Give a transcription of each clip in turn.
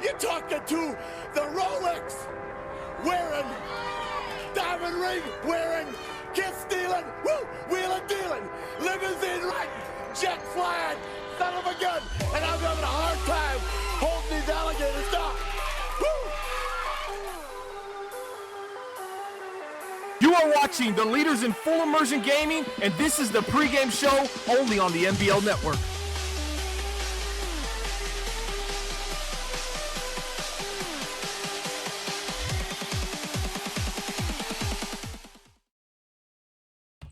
You're talking to the Rolex wearing, diamond ring wearing, kiss stealing, wheeling dealing, limousine riding, jet flying, son of a gun, and I'm having a hard time holding these alligators down. You are watching the leaders in full immersion gaming, and this is the pregame show only on the NBL Network.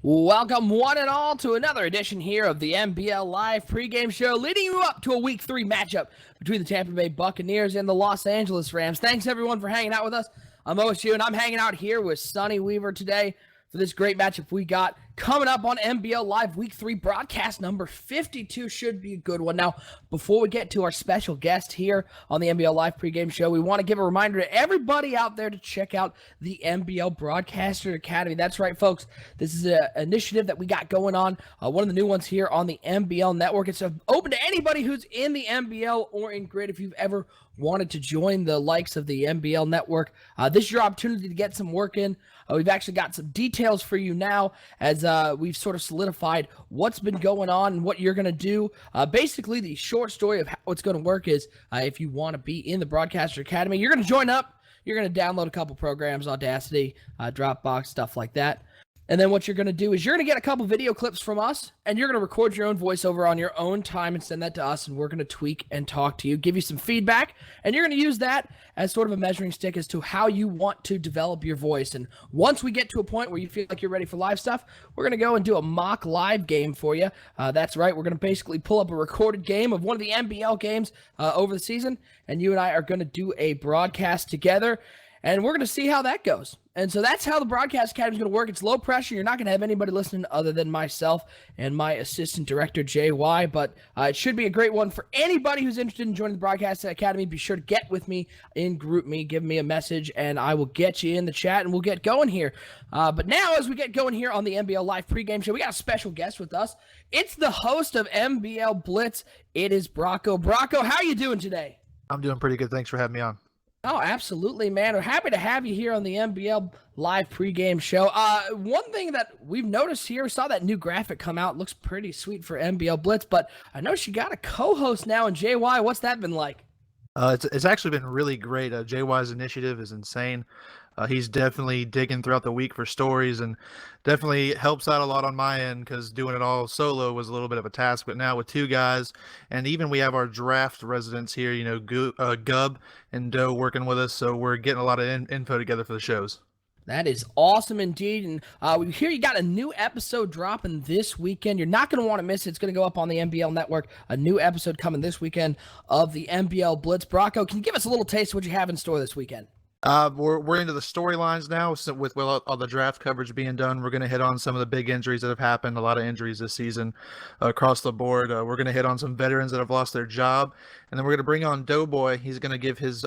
Welcome one and all to another edition here of the NBL Live pregame show, leading you up to a Week 3 matchup between the Tampa Bay Buccaneers and the Los Angeles Rams. Thanks everyone for hanging out with us. I'm OSU, and I'm hanging out here with Sonny Weaver today for this great matchup we got coming up on NBL Live Week 3 broadcast number 52. Should be a good one. Now, before we get to our special guest here on the NBL Live pregame show, we want to give a reminder to everybody out there to check out the NBL Broadcaster Academy. That's right, folks. This is an initiative that we got going on, one of the new ones here on the NBL Network. It's open to anybody who's in the NBL or in grid. If you've ever wanted to join the likes of the NBL Network, this is your opportunity to get some work in. We've actually got some details for you now as we've sort of solidified what's been going on and what you're going to do. Basically, the short story of how it's going to work is if you want to be in the Broadcaster Academy, you're going to join up. You're going to download a couple programs, Audacity, Dropbox, stuff like that. And then what you're going to do is you're going to get a couple video clips from us, and you're going to record your own voiceover on your own time and send that to us, and we're going to tweak and talk to you, give you some feedback, and you're going to use that as sort of a measuring stick as to how you want to develop your voice. And once we get to a point where you feel like you're ready for live stuff, we're going to go and do a mock live game for you. That's right. We're going to basically pull up a recorded game of one of the NBL games over the season, and you and I are going to do a broadcast together, and we're going to see how that goes. And so that's how the Broadcast Academy is going to work. It's low pressure. You're not going to have anybody listening other than myself and my assistant director, JY. But it should be a great one for anybody who's interested in joining the Broadcast Academy. Be sure to get with me in GroupMe. Give me a message, and I will get you in the chat, and we'll get going here. But now, as we get going here on the NBL Live pregame show, we got a special guest with us. It's the host of NBL Blitz. It is Brocco. Brocco, how are you doing today? I'm doing pretty good. Thanks for having me on. Oh, absolutely, man. We're happy to have you here on the NBL Live pregame show. One thing that we've noticed here, we saw that new graphic come out. Looks pretty sweet for NBL Blitz, but I noticed you got a co-host now in JY. What's that been like? It's actually been really great. JY's initiative is insane. He's definitely digging throughout the week for stories and definitely helps out a lot on my end because doing it all solo was a little bit of a task. But now with two guys, and even we have our draft residents here, Gub and Doe working with us. So we're getting a lot of info together for the shows. That is awesome indeed. And we hear you got a new episode dropping this weekend. You're not going to want to miss it. It's going to go up on the NBL Network. A new episode coming this weekend of the NBL Blitz. Brocco, can you give us a little taste of what you have in store this weekend? We're into the storylines now. So with all the draft coverage being done, we're going to hit on some of the big injuries that have happened. A lot of injuries this season across the board. We're going to hit on some veterans that have lost their job, and then we're going to bring on Doughboy. He's going to give his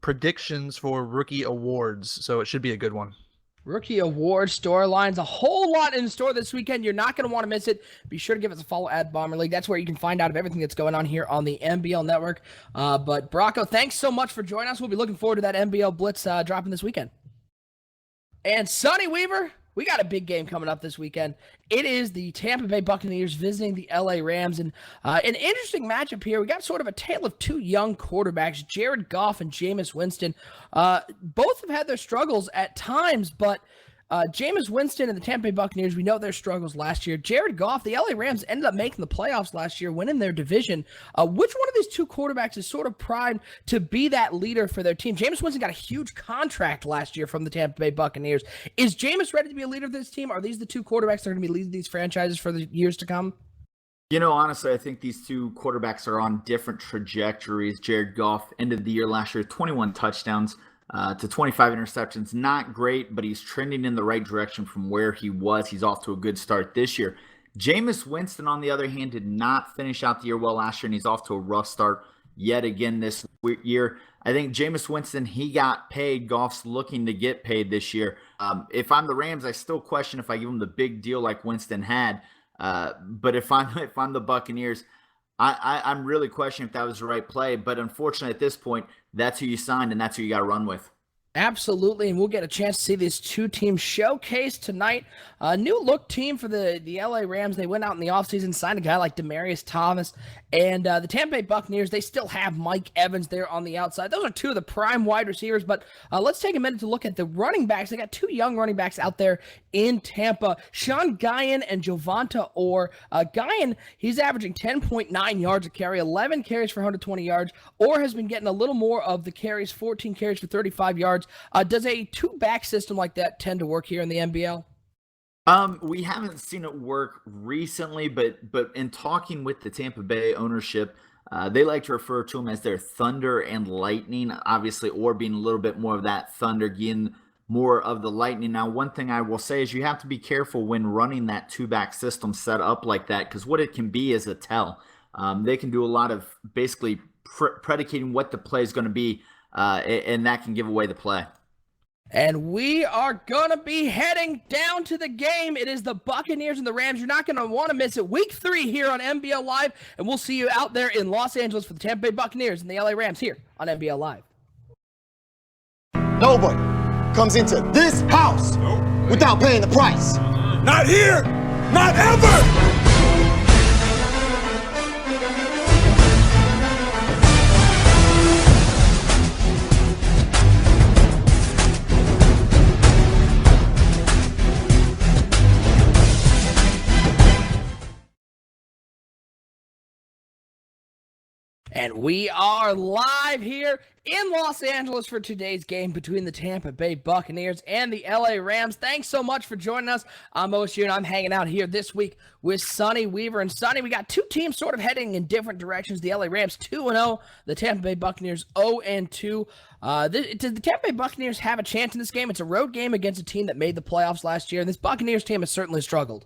predictions for rookie awards. So it should be a good one. Rookie Award storylines, a whole lot in store this weekend. You're not going to want to miss it. Be sure to give us a follow at Bomber League. That's where you can find out of everything that's going on here on the NBL Network. But Brocco, thanks so much for joining us. We'll be looking forward to that NBL Blitz dropping this weekend. And Sonny Weaver, we got a big game coming up this weekend. It is the Tampa Bay Buccaneers visiting the LA Rams. And an interesting matchup here. We got sort of a tale of two young quarterbacks, Jared Goff and Jameis Winston. Both have had their struggles at times, but Jameis Winston and the Tampa Bay Buccaneers, we know their struggles last year. Jared Goff, the LA Rams ended up making the playoffs last year, winning their division. Which one of these two quarterbacks is sort of primed to be that leader for their team? Jameis Winston got a huge contract last year from the Tampa Bay Buccaneers. Is Jameis ready to be a leader of this team? Are these the two quarterbacks that are going to be leading these franchises for the years to come? You know, honestly, I think these two quarterbacks are on different trajectories. Jared Goff ended the year last year, 21 touchdowns. To 25 interceptions. Not great, but he's trending in the right direction from where he was. He's off to a good start this year. Jameis Winston, on the other hand, did not finish out the year well last year, and he's off to a rough start yet again this year. I think Jameis Winston, he got paid. Goff's looking to get paid this year. If I'm the Rams, I still question if I give him the big deal like Winston had. But if I'm the Buccaneers, I'm really questioning if that was the right play, but unfortunately at this point, that's who you signed and that's who you got to run with. Absolutely, and we'll get a chance to see these two teams showcase tonight. A new look team for the LA Rams. They went out in the offseason, signed a guy like Demaryius Thomas, and the Tampa Bay Buccaneers, they still have Mike Evans there on the outside. Those are two of the prime wide receivers, but let's take a minute to look at the running backs. They got two young running backs out there in Tampa, Sean Guyan and Jovanta Orr. Guyan, he's averaging 10.9 yards a carry, 11 carries for 120 yards. Orr has been getting a little more of the carries, 14 carries for 35 yards. Does a two-back system like that tend to work here in the NBL? We haven't seen it work recently, but in talking with the Tampa Bay ownership, they like to refer to them as their thunder and lightning. Obviously, Orr being a little bit more of that thunder, getting more of the lightning. Now, one thing I will say is you have to be careful when running that two-back system set up like that, because what it can be is a tell. They can do a lot of basically predicating what the play is going to be, and that can give away the play. And we are going to be heading down to the game. It is the Buccaneers and the Rams. You're not going to want to miss it. Week 3 here on NBL Live, and we'll see you out there in Los Angeles for the Tampa Bay Buccaneers and the LA Rams here on NBL Live. Nobody comes into this house without paying the price. Not here! Not ever! And we are live here in Los Angeles for today's game between the Tampa Bay Buccaneers and the LA Rams. Thanks so much for joining us. I'm OSU, and I'm hanging out here this week with Sonny Weaver. And Sonny, we got two teams sort of heading in different directions. The LA Rams 2-0, the Tampa Bay Buccaneers 0-2. Does the Tampa Bay Buccaneers have a chance in this game? It's a road game against a team that made the playoffs last year, and this Buccaneers team has certainly struggled.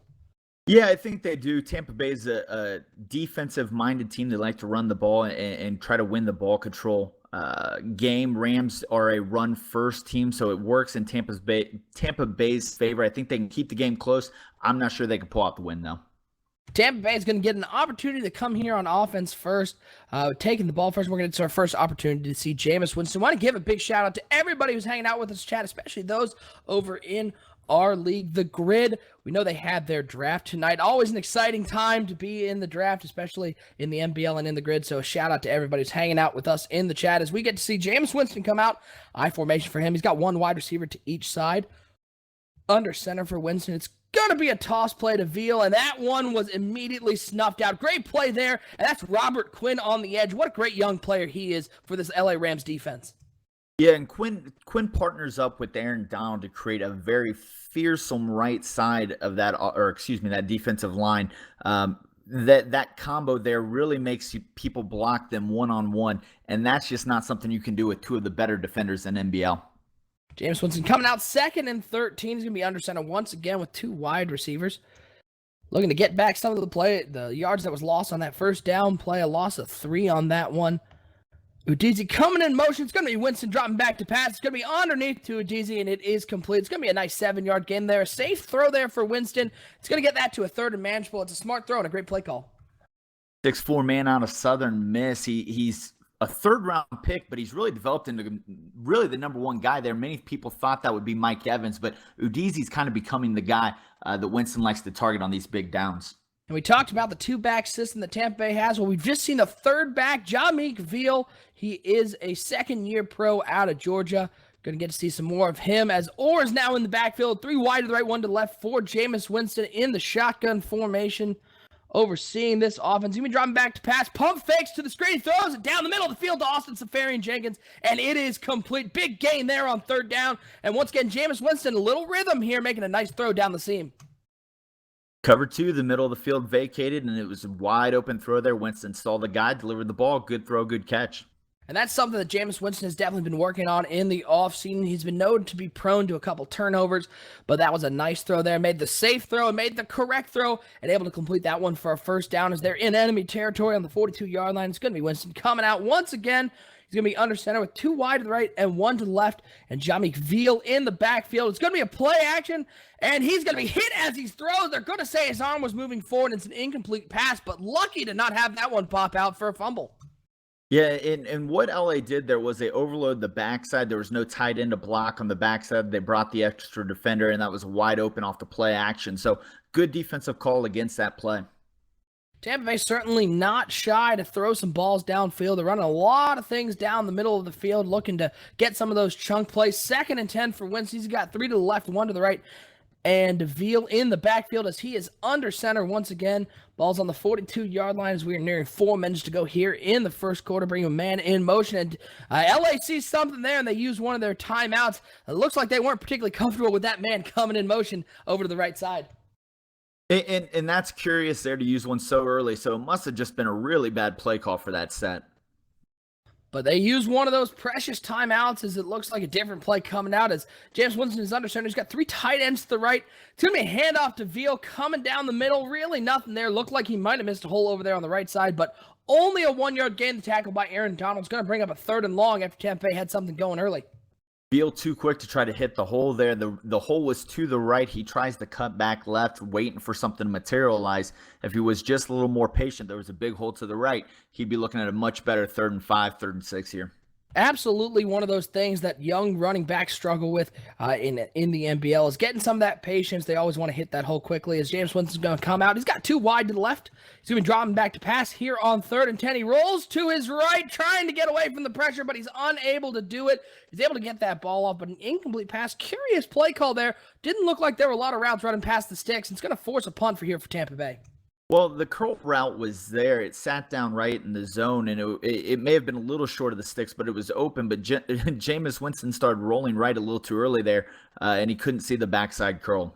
Yeah, I think they do. Tampa Bay is a defensive-minded team. They like to run the ball and try to win the ball control game. Rams are a run-first team, so it works in Tampa Bay's favor. I think they can keep the game close. I'm not sure they can pull out the win, though. Tampa Bay is going to get an opportunity to come here on offense first, taking the ball first. We're going to get our first opportunity to see Jameis Winston. I want to give a big shout-out to everybody who's hanging out with us, chat, especially those over in our league, The Grid. We know they had their draft tonight. Always an exciting time to be in the draft, especially in the NBL and in The Grid. So a shout out to everybody who's hanging out with us in the chat as we get to see Jameis Winston come out. I formation for him. He's got one wide receiver to each side. Under center for Winston. It's going to be a toss play to Veal, and that one was immediately snuffed out. Great play there, and that's Robert Quinn on the edge. What a great young player he is for this LA Rams defense. Yeah, and Quinn partners up with Aaron Donald to create a very fearsome right side of that, that defensive line. That combo there really makes people block them one-on-one, and that's just not something you can do with two of the better defenders in NBL. Jameis Winston coming out 2nd and 13. He's going to be under center once again with two wide receivers. Looking to get back some of the yards that was lost on that first down play, a loss of 3 on that one. Udeze coming in motion. It's going to be Winston dropping back to pass. It's going to be underneath to Udeze, and it is complete. It's going to be a nice 7-yard gain there. A safe throw there for Winston. It's going to get that to a 3rd and manageable. It's a smart throw and a great play call. 6'4" man out of Southern Miss. He's a 3rd-round pick, but he's really developed into really the number 1 guy there. Many people thought that would be Mike Evans, but Udeze's kind of becoming the guy that Winston likes to target on these big downs. And we talked about the 2-back system that Tampa Bay has. Well, we've just seen the 3rd back, Jameek Veal. He is a 2nd-year pro out of Georgia. Going to get to see some more of him as Orr is now in the backfield. 3 wide to the right, 1 to the left for Jameis Winston in the shotgun formation. Overseeing this offense. He's going to be dropping back to pass. Pump fakes to the screen. Throws it down the middle of the field to Austin Safarian-Jenkins. And it is complete. Big gain there on 3rd down. And once again, Jameis Winston, a little rhythm here, making a nice throw down the seam. Cover 2, the middle of the field vacated, and it was a wide open throw there. Winston saw the guy, delivered the ball. Good throw, good catch. And that's something that Jameis Winston has definitely been working on in the offseason. He's been known to be prone to a couple turnovers, but that was a nice throw there. Made the safe throw and made the correct throw and able to complete that one for a 1st down as they're in enemy territory on the 42-yard line. It's going to be Winston coming out once again. He's going to be under center with 2 wide to the right and 1 to the left, and Jamik Veal in the backfield. It's going to be a play action, and he's going to be hit as he throws. They're going to say his arm was moving forward. It's an incomplete pass, but lucky to not have that one pop out for a fumble. Yeah, and what LA did there was they overloaded the backside. There was no tight end to block on the backside. They brought the extra defender, and that was wide open off the play action. So good defensive call against that play. Tampa Bay certainly not shy to throw some balls downfield. They're running a lot of things down the middle of the field, looking to get some of those chunk plays. 2nd and 10 for Wentz. He's got 3 to the left, 1 to the right. And Veal in the backfield as he is under center once again. Ball's on the 42-yard line as we are nearing 4 minutes to go here in the first quarter, bringing a man in motion. And LA sees something there, and they use one of their timeouts. It looks like they weren't particularly comfortable with that man coming in motion over to the right side. And that's curious there to use one so early. So it must have just been a really bad play call for that set. But they use one of those precious timeouts as it looks like a different play coming out as James Winston is under center. He's got 3 tight ends to the right. It's going to be a handoff to Veal coming down the middle. Really nothing there. Looked like he might have missed a hole over there on the right side, but only a 1-yard gain. The tackle by Aaron Donald's going to bring up a 3rd and long after Tampa Bay had something going early. Veal too quick to try to hit the hole there. The hole was to the right. He tries to cut back left, waiting for something to materialize. If he was just a little more patient, there was a big hole to the right. He'd be looking at a much better 3rd and 5, 3rd and 6 here. Absolutely one of those things that young running backs struggle with in the NBL is getting some of that patience. They always want to hit that hole quickly as James Winston's going to come out. He's got 2 wide to the left. He's going to be dropping back to pass here on 3rd and 10. He rolls to his right, trying to get away from the pressure, but he's unable to do it. He's able to get that ball off, but an incomplete pass. Curious play call there. Didn't look like there were a lot of routes running past the sticks. It's going to force a punt for Tampa Bay. Well, the curl route was there. It sat down right in the zone, and it may have been a little short of the sticks, but it was open. But Jameis Winston started rolling right a little too early there, and he couldn't see the backside curl.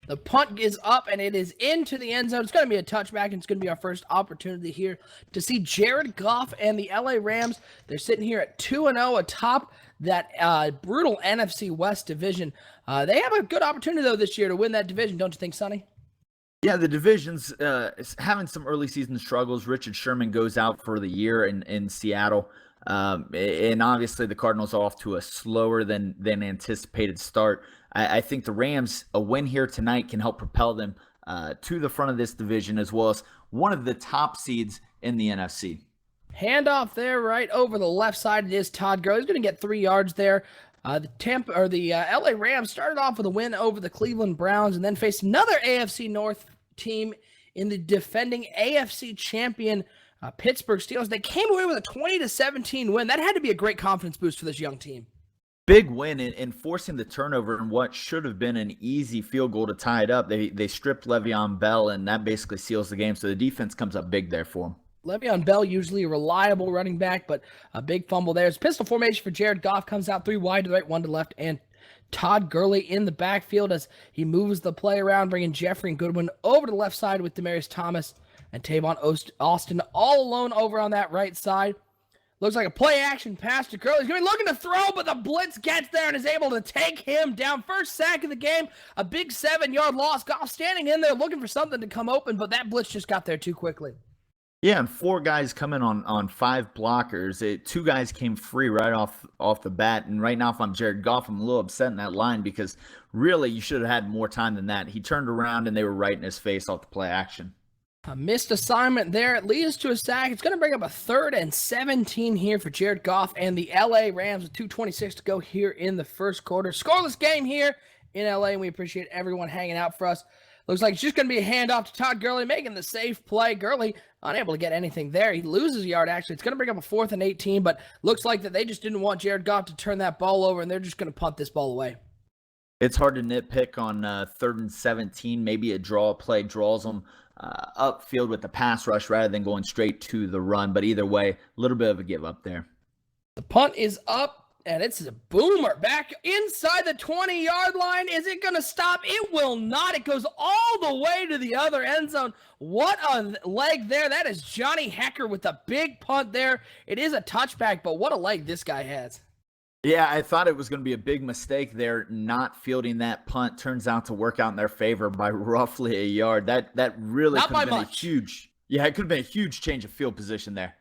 The punt is up, and it is into the end zone. It's going to be a touchback, and it's going to be our first opportunity here to see Jared Goff and the LA Rams. They're sitting here at 2-0 atop that brutal NFC West division. They have a good opportunity, though, this year to win that division, don't you think, Sonny? Yeah, the division's having some early season struggles. Richard Sherman goes out for the year in Seattle. And obviously the Cardinals are off to a slower than anticipated start. I think the Rams, a win here tonight can help propel them to the front of this division as well as one of the top seeds in the NFC. Handoff there right over the left side. It is Todd Gurley. He's going to get 3 yards there. The LA Rams started off with a win over the Cleveland Browns and then faced another AFC North team in the defending AFC champion Pittsburgh Steelers. They came away with a 20-17 win. That had to be a great confidence boost for this young team. Big win in forcing the turnover in what should have been an easy field goal to tie it up. They stripped Le'Veon Bell, and that basically seals the game. So the defense comes up big there for them. Le'Veon Bell, usually a reliable running back, but a big fumble there. It's pistol formation for Jared Goff. Comes out 3 wide to the right, 1 to the left, and Todd Gurley in the backfield as he moves the play around, bringing Jeffrey and Goodwin over to the left side with Demaryius Thomas and Tavon Austin all alone over on that right side. Looks like a play-action pass to Gurley. He's going to be looking to throw, but the blitz gets there and is able to take him down. First sack of the game, a big 7-yard loss. Goff standing in there looking for something to come open, but that blitz just got there too quickly. Yeah, and 4 guys coming on 5 blockers. 2 guys came free right off the bat. And right now, if I'm Jared Goff, I'm a little upset in that line because really you should have had more time than that. He turned around and they were right in his face off the play action. A missed assignment there. It leads to a sack. It's going to bring up a 3rd and 17 here for Jared Goff and the LA Rams with 2:26 to go here in the first quarter. Scoreless game here in LA, and we appreciate everyone hanging out for us. Looks like it's just going to be a handoff to Todd Gurley, making the safe play. Gurley unable to get anything there. He loses a yard, actually. It's going to bring up a 4th and 18, but looks like that they just didn't want Jared Goff to turn that ball over, and they're just going to punt this ball away. It's hard to nitpick on 3rd and 17. Maybe a draw play draws them upfield with the pass rush rather than going straight to the run. But either way, a little bit of a give up there. The punt is up. And it's a boomer back inside the 20-yard line. Is it going to stop? It will not. It goes all the way to the other end zone. What a leg there. That is Johnny Hecker with a big punt there. It is a touchback, but what a leg this guy has. Yeah, I thought it was going to be a big mistake there not fielding that punt. Turns out to work out in their favor by roughly a yard. That really could have been a huge. Yeah, it could have been a huge change of field position there.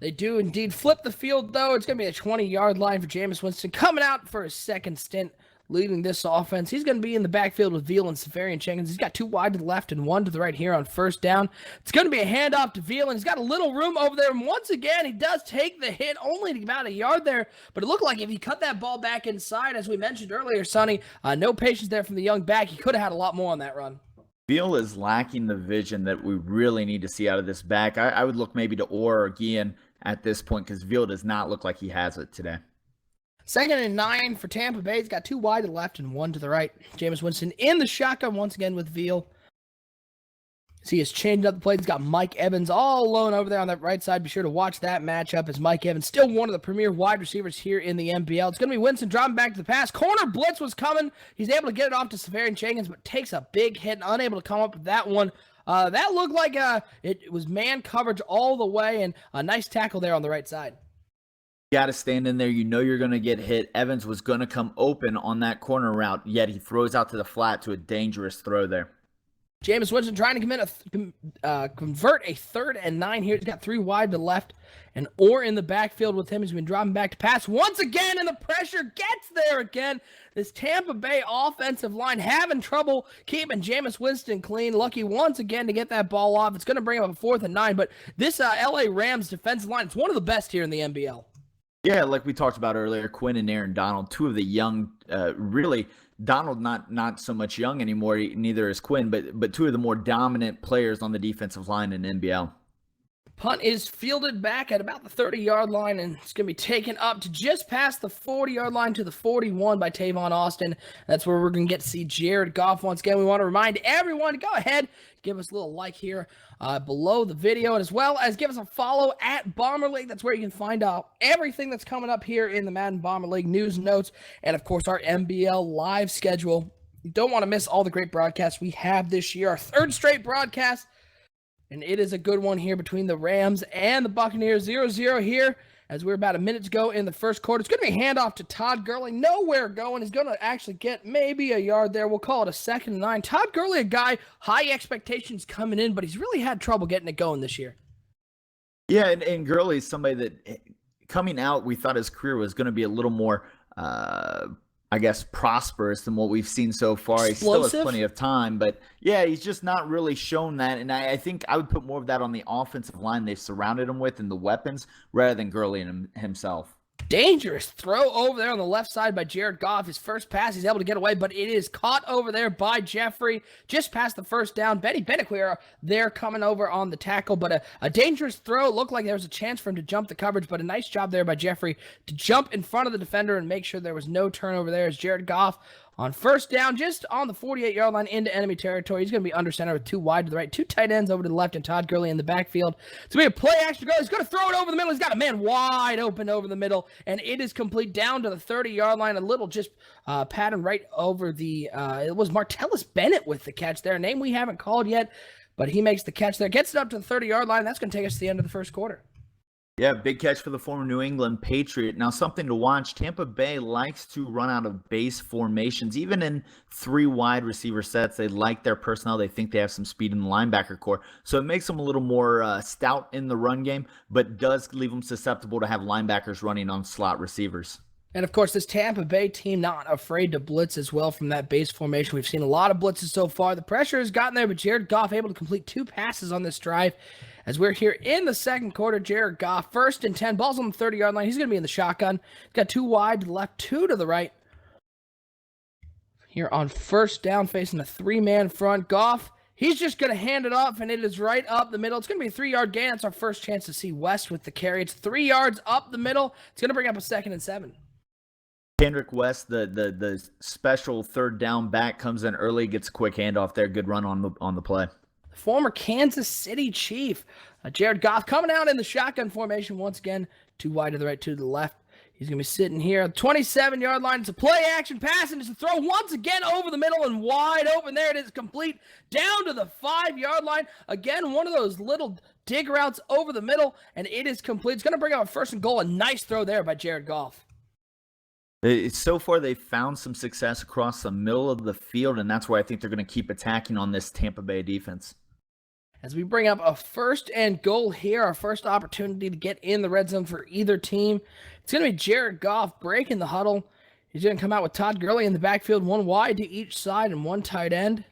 They do indeed flip the field, though. It's going to be a 20-yard line for Jameis Winston coming out for his second stint leading this offense. He's going to be in the backfield with Veal and Safarian Jenkins. He's got 2 wide to the left and 1 to the right here on first down. It's going to be a handoff to Veal, and he's got a little room over there. And once again, he does take the hit, only about a yard there. But it looked like if he cut that ball back inside, as we mentioned earlier, Sonny, no patience there from the young back. He could have had a lot more on that run. Veal is lacking the vision that we really need to see out of this back. I would look maybe to Orr or Guillen at this point because Veal does not look like he has it today. 2nd and 9 for Tampa Bay. He's got 2 wide to the left and 1 to the right. Jameis Winston in the shotgun once again with Veal. See, he's changed up the play. He's got Mike Evans all alone over there on that right side. Be sure to watch that matchup as Mike Evans, still one of the premier wide receivers here in the NBL. It's going to be Winston dropping back to the pass. Corner blitz was coming. He's able to get it off to Safarian Jenkins, but takes a big hit and unable to come up with that one. That looked like it was man coverage all the way, and a nice tackle there on the right side. You got to stand in there. You know you're going to get hit. Evans was going to come open on that corner route, yet he throws out to the flat to a dangerous throw there. Jameis Winston trying to convert a 3rd and 9 here. He's got 3 wide to the left and Orr in the backfield with him. He's been dropping back to pass once again, and the pressure gets there again. This Tampa Bay offensive line having trouble keeping Jameis Winston clean. Lucky once again to get that ball off. It's going to bring up a 4th and 9, but this LA Rams defensive line, it's one of the best here in the NBL. Yeah, like we talked about earlier, Quinn and Aaron Donald, 2 of the young, really, Donald not so much young anymore, neither is Quinn, but 2 of the more dominant players on the defensive line in NBL. Punt is fielded back at about the 30-yard line, and it's going to be taken up to just past the 40-yard line to the 41 by Tavon Austin. That's where we're going to get to see Jared Goff once again. We want to remind everyone to go ahead, give us a little like here below the video, and as well as give us a follow at Bomber League. That's where you can find out everything that's coming up here in the Madden Bomber League news, notes, and of course our NBL live schedule. You don't want to miss all the great broadcasts we have this year. Our 3rd straight broadcast, and it is a good one here between the Rams and the Buccaneers. 0-0 here as we're about a minute to go in the first quarter. It's going to be a handoff to Todd Gurley. Nowhere going. He's going to actually get maybe a yard there. We'll call it a 2nd and 9. Todd Gurley, a guy, high expectations coming in, but he's really had trouble getting it going this year. Yeah, and Gurley is somebody that coming out, we thought his career was going to be a little more I guess, prosperous than what we've seen so far. He still has plenty of time, but yeah, he's just not really shown that. And I think I would put more of that on the offensive line they've surrounded him with and the weapons rather than Gurley himself. Dangerous throw over there on the left side by Jared Goff. His first pass, he's able to get away, but it is caught over there by Jeffrey just past the first down. Benny Benaquire there coming over on the tackle, but a dangerous throw. It looked like there was a chance for him to jump the coverage, but a nice job there by Jeffrey to jump in front of the defender and make sure there was no turnover there as Jared Goff on first down, just on the 48-yard line into enemy territory. He's going to be under center with 2 wide to the right, 2 tight ends over to the left, and Todd Gurley in the backfield. It's going to be a play action goal. He's going to throw it over the middle. He's got a man wide open over the middle, and it is complete down to the 30-yard line. A little just pattern right over the it was Martellus Bennett with the catch there. A name we haven't called yet, but he makes the catch there. Gets it up to the 30-yard line. That's going to take us to the end of the first quarter. Yeah, big catch for the former New England Patriot. Now, something to watch. Tampa Bay likes to run out of base formations. Even in 3 wide receiver sets, they like their personnel. They think they have some speed in the linebacker core. So it makes them a little more stout in the run game, but does leave them susceptible to have linebackers running on slot receivers. And, of course, this Tampa Bay team not afraid to blitz as well from that base formation. We've seen a lot of blitzes so far. The pressure has gotten there, but Jared Goff able to complete 2 passes on this drive. As we're here in the second quarter, Jared Goff, 1st and 10, ball's on the 30-yard line. He's going to be in the shotgun. He's got 2 wide to the left, 2 to the right. Here on first down, facing a 3-man front. Goff, he's just going to hand it off, and it is right up the middle. It's going to be a 3-yard gain. That's our first chance to see West with the carry. It's 3 yards up the middle. It's going to bring up a 2nd and 7. Kendrick West, the special 3rd down back, comes in early, gets a quick handoff there. Good run on the play. Former Kansas City Chief, Jared Goff, coming out in the shotgun formation once again. 2 wide to the right, 2 to the left. He's going to be sitting here at the 27-yard line. It's a play-action pass, and it's a throw once again over the middle and wide open. There it is, complete down to the 5-yard line. Again, one of those little dig routes over the middle, and it is complete. It's going to bring out a 1st and goal. A nice throw there by Jared Goff. So far, they've found some success across the middle of the field, and that's why I think they're going to keep attacking on this Tampa Bay defense. as we bring up a 1st and goal here, our first opportunity to get in the red zone for either team. It's going to be Jared Goff breaking the huddle. He's going to come out with Todd Gurley in the backfield, 1 wide to each side and 1 tight end.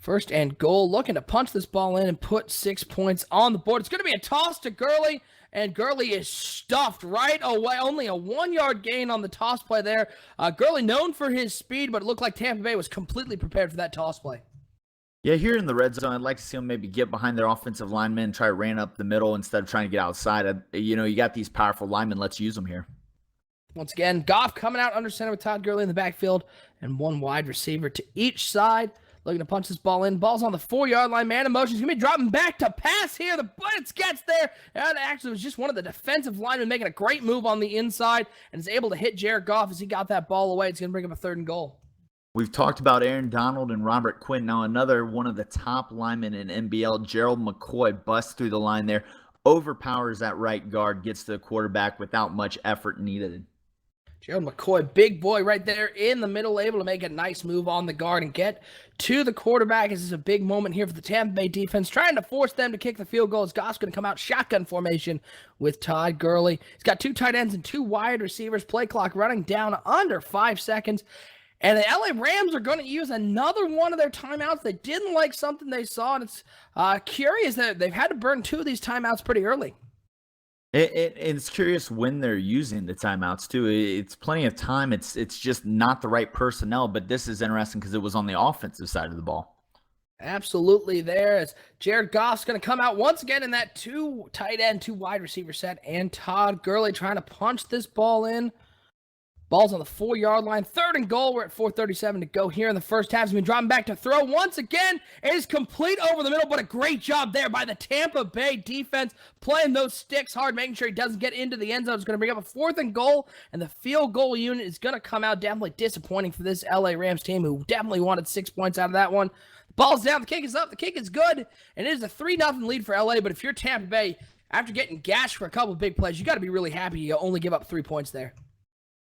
1st and goal, looking to punch this ball in and put 6 points on the board. It's going to be a toss to Gurley, and Gurley is stuffed right away. Only a 1-yard gain on the toss play there. Gurley known for his speed, but it looked like Tampa Bay was completely prepared for that toss play. Yeah, here in the red zone, I'd like to see them maybe get behind their offensive linemen and try to ran up the middle instead of trying to get outside. You got these powerful linemen. Let's use them here. Once again, Goff coming out under center with Todd Gurley in the backfield and 1 wide receiver to each side. Looking to punch this ball in. Ball's on the 4-yard line. Man in motion. He's going to be dropping back to pass here. The Blitz gets there. And actually, it was just one of the defensive linemen making a great move on the inside and is able to hit Jared Goff as he got that ball away. It's going to bring up a 3rd and goal. We've talked about Aaron Donald and Robert Quinn. Now another one of the top linemen in NBL, Gerald McCoy, busts through the line there, overpowers that right guard, gets to the quarterback without much effort needed. Gerald McCoy, big boy right there in the middle, able to make a nice move on the guard and get to the quarterback. This is a big moment here for the Tampa Bay defense, trying to force them to kick the field goal as Goff's going to come out shotgun formation with Todd Gurley. He's got 2 tight ends and 2 wide receivers. Play clock running down under 5 seconds. And the LA Rams are going to use another one of their timeouts. They didn't like something they saw, and it's curious that they've had to burn 2 of these timeouts pretty early. It's curious when they're using the timeouts too. It's plenty of time. It's just not the right personnel. But this is interesting because it was on the offensive side of the ball. Absolutely there. As Jared Goff's going to come out once again in that 2 tight end, 2 wide receiver set, and Todd Gurley trying to punch this ball in. Ball's on the 4-yard line. 3rd and goal. We're at 4:37 to go here in the first half. He's been dropping back to throw once again. It is complete over the middle, but a great job there by the Tampa Bay defense, playing those sticks hard, making sure he doesn't get into the end zone. It's going to bring up a 4th and goal, and the field goal unit is going to come out definitely disappointing for this LA Rams team, who definitely wanted 6 points out of that one. The ball's down. The kick is up. The kick is good, and it is a 3-0 lead for LA, but if you're Tampa Bay, after getting gashed for a couple of big plays, you got to be really happy you only give up 3 points there.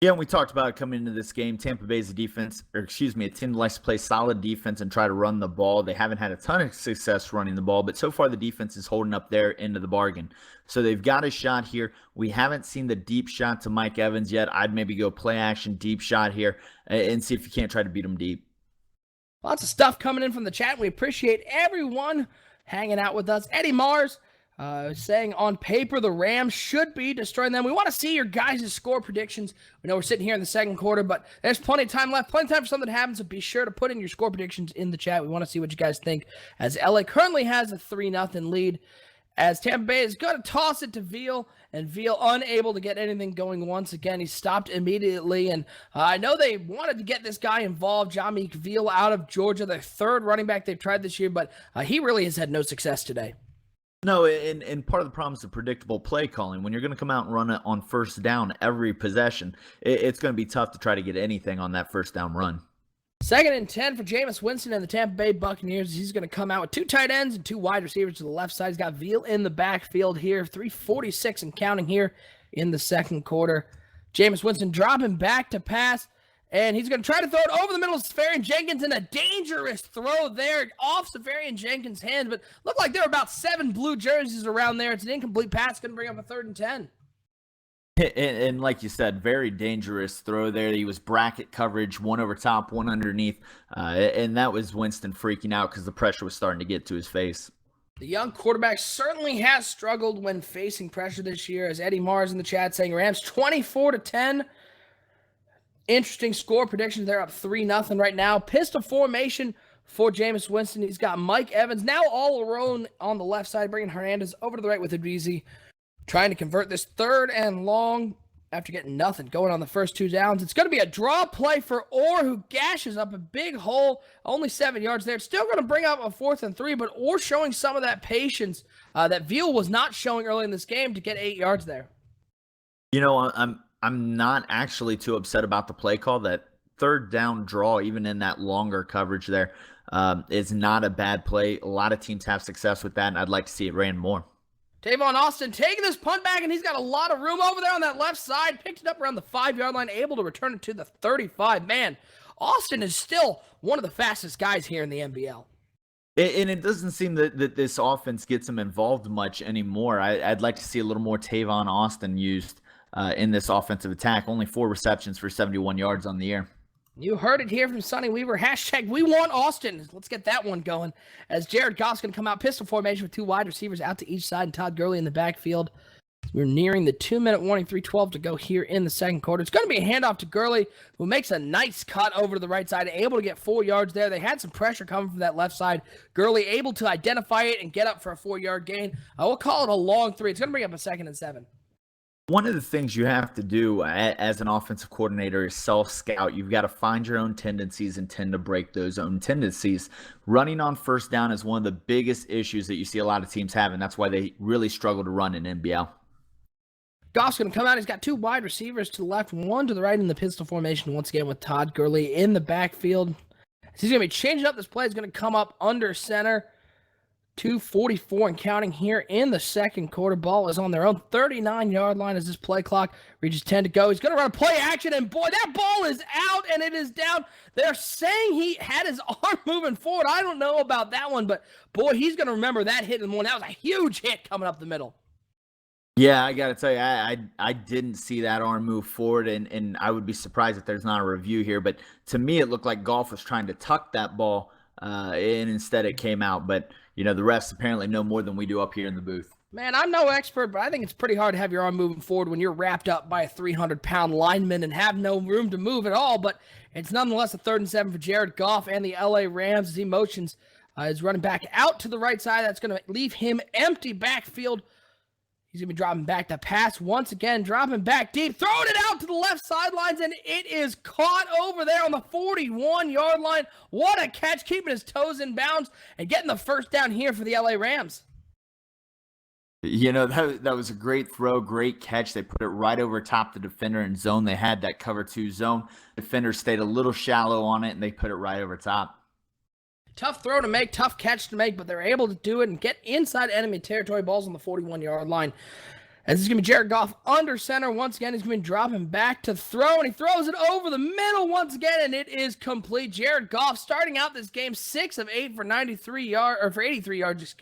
Yeah, and we talked about it coming into this game. Tampa Bay's a team that likes to play solid defense and try to run the ball. They haven't had a ton of success running the ball, but so far the defense is holding up their end of the bargain. So they've got a shot here. We haven't seen the deep shot to Mike Evans yet. I'd maybe go play action deep shot here and see if you can't try to beat him deep. Lots of stuff coming in from the chat. We appreciate everyone hanging out with us. Eddie Mars saying on paper the Rams should be destroying them. We want to see your guys' score predictions. We know we're sitting here in the second quarter, but there's plenty of time left, plenty of time for something to happen, so be sure to put in your score predictions in the chat. We want to see what you guys think, as LA currently has a 3-0 lead, as Tampa Bay is going to toss it to Veal, and Veal unable to get anything going once again. He stopped immediately, and I know they wanted to get this guy involved, Jahmeek Veal out of Georgia, their 3rd running back they've tried this year, but he really has had no success today. No, and part of the problem is the predictable play calling. When you're going to come out and run it on 1st down every possession, it's going to be tough to try to get anything on that 1st down run. 2nd and 10 for Jameis Winston and the Tampa Bay Buccaneers. He's going to come out with 2 tight ends and 2 wide receivers to the left side. He's got Veal in the backfield here. 3:46 and counting here in the second quarter. Jameis Winston dropping back to pass. And he's going to try to throw it over the middle of Safarian Jenkins, and a dangerous throw there off Safarian Jenkins' hands. But looked like there were about 7 blue jerseys around there. It's an incomplete pass. Going to bring up a 3rd and 10. And like you said, very dangerous throw there. He was bracket coverage, one over top, one underneath. And that was Winston freaking out because the pressure was starting to get to his face. The young quarterback certainly has struggled when facing pressure this year, as Eddie Mars in the chat saying Rams 24-10. Interesting score predictions. They're up 3-0 right now. Pistol formation for Jameis Winston. He's got Mike Evans now all alone on the left side, bringing Hernandez over to the right with Idrizi, trying to convert this 3rd and long after getting nothing going on the first 2 downs. It's going to be a draw play for Orr, who gashes up a big hole, only 7 yards there. It's still going to bring up a 4th and 3, but Orr showing some of that patience that Veal was not showing early in this game to get 8 yards there. You know, I'm not actually too upset about the play call. That 3rd down draw, even in that longer coverage there, is not a bad play. A lot of teams have success with that, and I'd like to see it ran more. Tavon Austin taking this punt back, and he's got a lot of room over there on that left side. Picked it up around the 5-yard line, able to return it to the 35. Man, Austin is still one of the fastest guys here in the NBL. And it doesn't seem that this offense gets him involved much anymore. I'd like to see a little more Tavon Austin used in this offensive attack. Only 4 receptions for 71 yards on the year. You heard it here from Sonny Weaver. Hashtag we want Austin. Let's get that one going. As Jared Goff's going to come out pistol formation with 2 wide receivers out to each side and Todd Gurley in the backfield. We're nearing the 2-minute warning, 3:12 to go here in the second quarter. It's going to be a handoff to Gurley, who makes a nice cut over to the right side, able to get 4 yards there. They had some pressure coming from that left side. Gurley able to identify it and get up for a 4-yard gain. We'll call it a long 3. It's going to bring up a 2nd and 7. One of the things you have to do as an offensive coordinator is self-scout. You've got to find your own tendencies and tend to break those own tendencies. Running on first down is one of the biggest issues that you see a lot of teams have, and that's why they really struggle to run in NBL. Goff's going to come out. He's got 2 wide receivers to the left, 1 to the right in the pistol formation once again with Todd Gurley in the backfield. He's going to be changing up this play. He's going to come up under center. 2:44 and counting here in the second quarter. Ball is on their own 39-yard line as this play clock reaches 10 to go. He's going to run a play action, and boy, that ball is out, and it is down. They're saying he had his arm moving forward. I don't know about that one, but boy, he's going to remember that hit in the morning. That was a huge hit coming up the middle. Yeah, I got to tell you, I didn't see that arm move forward, and I would be surprised if there's not a review here. But to me, it looked like Goff was trying to tuck that ball, and instead it came out. But, the refs apparently know more than we do up here in the booth. Man, I'm no expert, but I think it's pretty hard to have your arm moving forward when you're wrapped up by a 300-pound lineman and have no room to move at all. But it's nonetheless a 3rd and 7 for Jared Goff and the LA Rams as he motions his running back out to the right side. That's going to leave him empty backfield. He's going to be dropping back to pass once again, dropping back deep, throwing it out to the left sidelines, and it is caught over there on the 41-yard line. What a catch, keeping his toes in bounds and getting the first down here for the LA Rams. That was a great throw, great catch. They put it right over top the defender in zone. They had that cover 2 zone. Defender stayed a little shallow on it, and they put it right over top. Tough throw to make, tough catch to make, but they're able to do it and get inside enemy territory. Ball's on the 41-yard line. As it's going to be Jared Goff under center. Once again, he's going to be dropping back to throw, and he throws it over the middle once again, and it is complete. Jared Goff starting out this game 6 of 8 for 83 yards,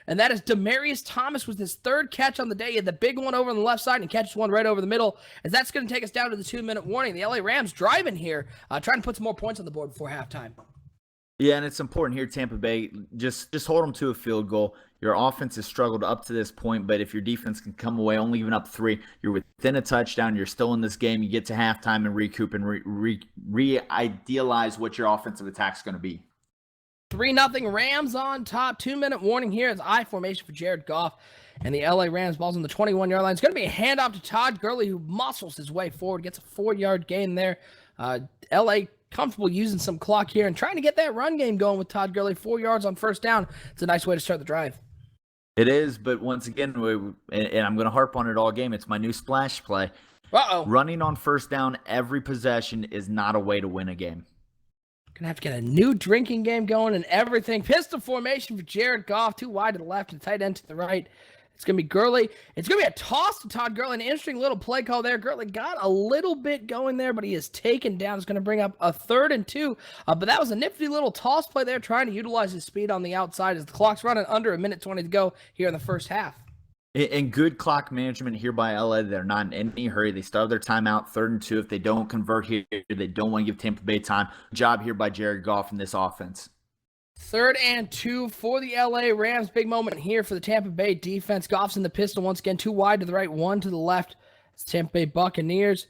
and that is Demaryius Thomas with his 3rd catch on the day. He had the big one over on the left side and catches one right over the middle, as that's going to take us down to the 2-minute warning. The LA Rams driving here, trying to put some more points on the board before halftime. Yeah, and it's important here, Tampa Bay, just hold them to a field goal. Your offense has struggled up to this point, but if your defense can come away only even up 3, you're within a touchdown, you're still in this game, you get to halftime and recoup and re-idealize what your offensive attack's going to be. 3-0 Rams on top. 2-minute warning here as I formation for Jared Goff. And the LA Rams ball's on the 21-yard line. It's going to be a handoff to Todd Gurley, who muscles his way forward, gets a 4-yard gain there. LA comfortable using some clock here and trying to get that run game going with Todd Gurley. 4 yards on first down. It's a nice way to start the drive. It is, but once again, and I'm going to harp on it all game, it's my new splash play. Running on first down every possession is not a way to win a game. Gonna have to get a new drinking game going and everything. Pistol formation for Jared Goff. 2 wide to the left and tight end to the right. It's going to be Gurley. It's going to be a toss to Todd Gurley. An interesting little play call there. Gurley got a little bit going there, but he is taken down. It's going to bring up a 3rd and 2. But that was a nifty little toss play there, trying to utilize his speed on the outside as the clock's running under 1:20 to go here in the first half. And good clock management here by LA. They're not in any hurry. They still have their timeout, 3rd and 2. If they don't convert here, they don't want to give Tampa Bay time. Job here by Jared Goff in this offense. 3rd and 2 for the LA Rams. Big moment here for the Tampa Bay defense. Goff's in the pistol once again. 2 wide to the right, 1 to the left. It's Tampa Bay Buccaneers.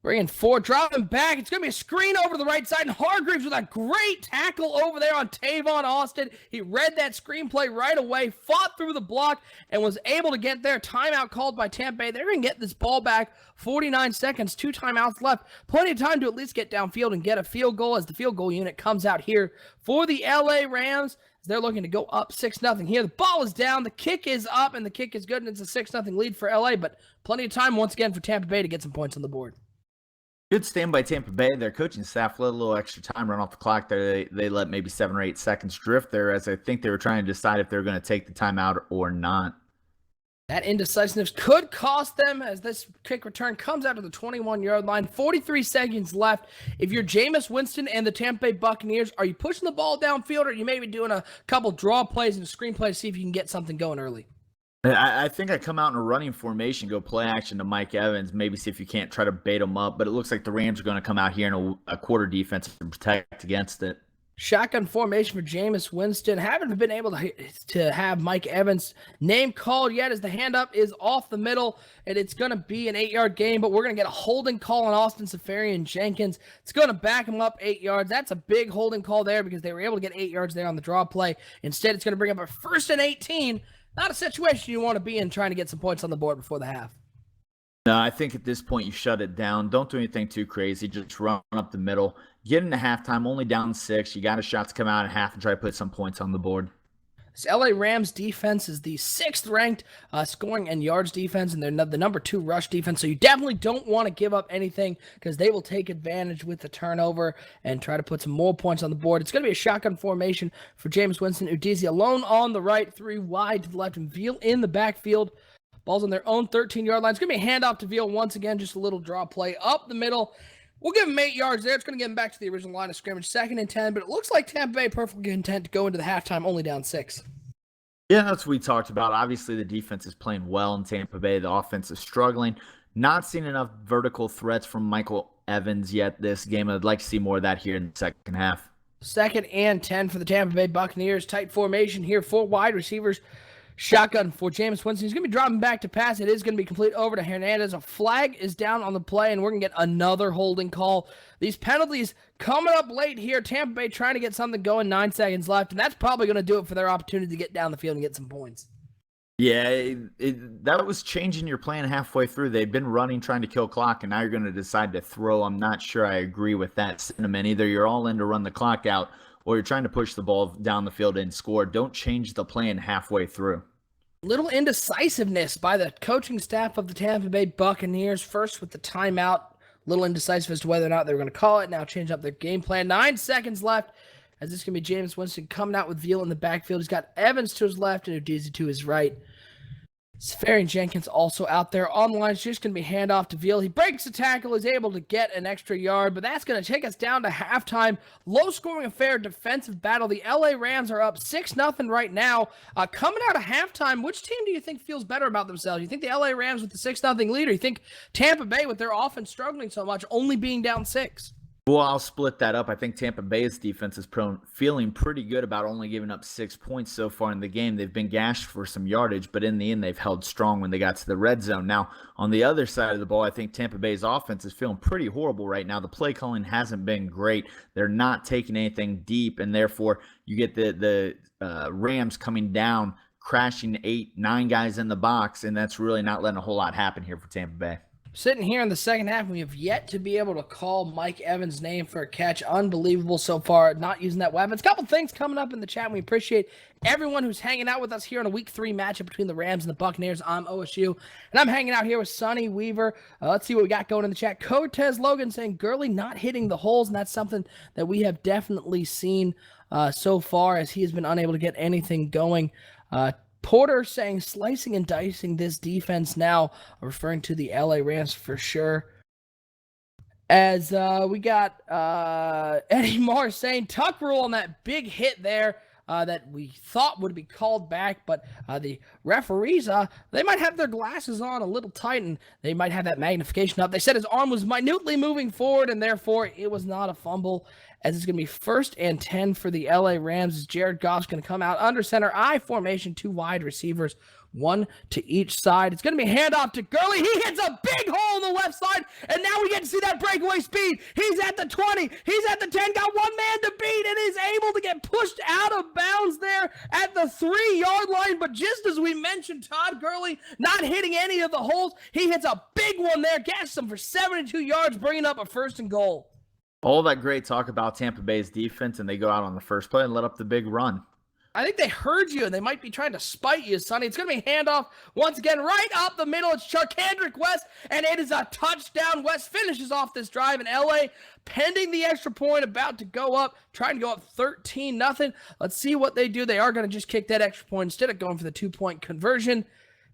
Bringing 4, dropping back. It's going to be a screen over to the right side, and Hargreaves with a great tackle over there on Tavon Austin. He read that screenplay right away, fought through the block, and was able to get there. Timeout called by Tampa Bay. They're going to get this ball back. 49 seconds, 2 timeouts left. Plenty of time to at least get downfield and get a field goal as the field goal unit comes out here for the LA Rams. They're looking to go up 6-0 here. The ball is down. The kick is up, and the kick is good, and it's a 6-0 lead for LA, but plenty of time once again for Tampa Bay to get some points on the board. Good stand by Tampa Bay. Their coaching staff let a little extra time run off the clock there. They let maybe 7 or 8 seconds drift there, as I think they were trying to decide if they were going to take the timeout or not. That indecisiveness could cost them as this kick return comes out to the 21-yard line. 43 seconds left. If you're Jameis Winston and the Tampa Bay Buccaneers, are you pushing the ball downfield, or are you maybe doing a couple draw plays and a screen play to see if you can get something going early? I think I come out in a running formation, go play action to Mike Evans, maybe see if you can't try to bait him up. But it looks like the Rams are going to come out here in a quarter defense and protect against it. Shotgun formation for Jameis Winston. Haven't been able to have Mike Evans' name called yet as the handoff is off the middle, and it's going to be an 8-yard gain, but we're going to get a holding call on Austin Seferian-Jenkins. It's going to back him up 8 yards. That's a big holding call there because they were able to get 8 yards there on the draw play. Instead, it's going to bring up a 1st and 18. Not a situation you want to be in trying to get some points on the board before the half. No, I think at this point you shut it down. Don't do anything too crazy. Just run up the middle. Get into halftime, only down 6. You got a shot to come out at half and try to put some points on the board. This LA Rams defense is the 6th ranked scoring and yards defense, and they're the number 2 rush defense. So you definitely don't want to give up anything because they will take advantage with the turnover and try to put some more points on the board. It's going to be a shotgun formation for Jameis Winston. Udeze alone on the right, 3 wide to the left, and Veal in the backfield. Ball's on their own 13-yard line. It's going to be a handoff to Veal once again, just a little draw play up the middle. We'll give him 8 yards there. It's going to get him back to the original line of scrimmage, 2nd and 10, but it looks like Tampa Bay perfectly content to go into the halftime only down 6. Yeah, that's what we talked about. Obviously, the defense is playing well in Tampa Bay. The offense is struggling. Not seeing enough vertical threats from Michael Evans yet this game. I'd like to see more of that here in the second half. 2nd and 10 for the Tampa Bay Buccaneers. Tight formation here. 4 wide receivers. Shotgun for Jameis Winston. He's going to be dropping back to pass. It is going to be complete over to Hernandez. A flag is down on the play, and we're going to get another holding call. These penalties coming up late here. Tampa Bay trying to get something going. 9 seconds left, and that's probably going to do it for their opportunity to get down the field and get some points. Yeah, that was changing your plan halfway through. They've been running, trying to kill clock, and now you're going to decide to throw. I'm not sure I agree with that sentiment. Either you're all in to run the clock out, or you're trying to push the ball down the field and score. Don't change the plan halfway through. Little indecisiveness by the coaching staff of the Tampa Bay Buccaneers. First with the timeout. Little indecisive as to whether or not they were going to call it. Now change up their game plan. 9 seconds left as this is going to be Jameis Winston coming out with Veal in the backfield. He's got Evans to his left and Udeze to his right. Seferian-Jenkins also out there on the line. It's just going to be handoff to Veal. He breaks the tackle. He's able to get an extra yard, but that's going to take us down to halftime. Low-scoring affair, defensive battle. The LA Rams are up 6-0 right now. Coming out of halftime, which team do you think feels better about themselves? You think the LA Rams with the 6-0 lead, or you think Tampa Bay with their offense struggling so much, only being down 6? Well, I'll split that up. I think Tampa Bay's defense is feeling pretty good about only giving up 6 points so far in the game. They've been gashed for some yardage, but in the end, they've held strong when they got to the red zone. Now, on the other side of the ball, I think Tampa Bay's offense is feeling pretty horrible right now. The play calling hasn't been great. They're not taking anything deep, and therefore you get the Rams coming down, crashing 8, 9 guys in the box, and that's really not letting a whole lot happen here for Tampa Bay. Sitting here in the second half, we have yet to be able to call Mike Evans' name for a catch. Unbelievable so far, not using that weapon. A couple things coming up in the chat. We appreciate everyone who's hanging out with us here on a Week 3 matchup between the Rams and the Buccaneers. I'm OSU, and I'm hanging out here with Sonny Weaver. Let's see what we got going in the chat. Cortez Logan saying Gurley not hitting the holes, and that's something that we have definitely seen so far as he has been unable to get anything going. Porter saying slicing and dicing this defense now, referring to the LA Rams for sure. As we got Eddie Moore saying tuck rule on that big hit there that we thought would be called back, but the referees, they might have their glasses on a little tight and they might have that magnification up. They said his arm was minutely moving forward and therefore it was not a fumble. As it's going to be 1st and 10 for the LA Rams as Jared Goff's going to come out under center I formation, 2 wide receivers, 1 to each side. It's going to be handoff to Gurley. He hits a big hole on the left side, and now we get to see that breakaway speed. He's at the 20. He's at the 10. Got one man to beat and is able to get pushed out of bounds there at the 3-yard line. But just as we mentioned, Todd Gurley not hitting any of the holes, he hits a big one there, gashes him for 72 yards, bringing up a 1st and goal. All that great talk about Tampa Bay's defense, and they go out on the first play and let up the big run. I think they heard you, and they might be trying to spite you, Sonny. It's going to be handoff once again right up the middle. It's Charkandrick West, and it is a touchdown. West finishes off this drive, and LA pending the extra point, about to go up, trying to go up 13-0. Let's see what they do. They are going to just kick that extra point instead of going for the 2-point conversion.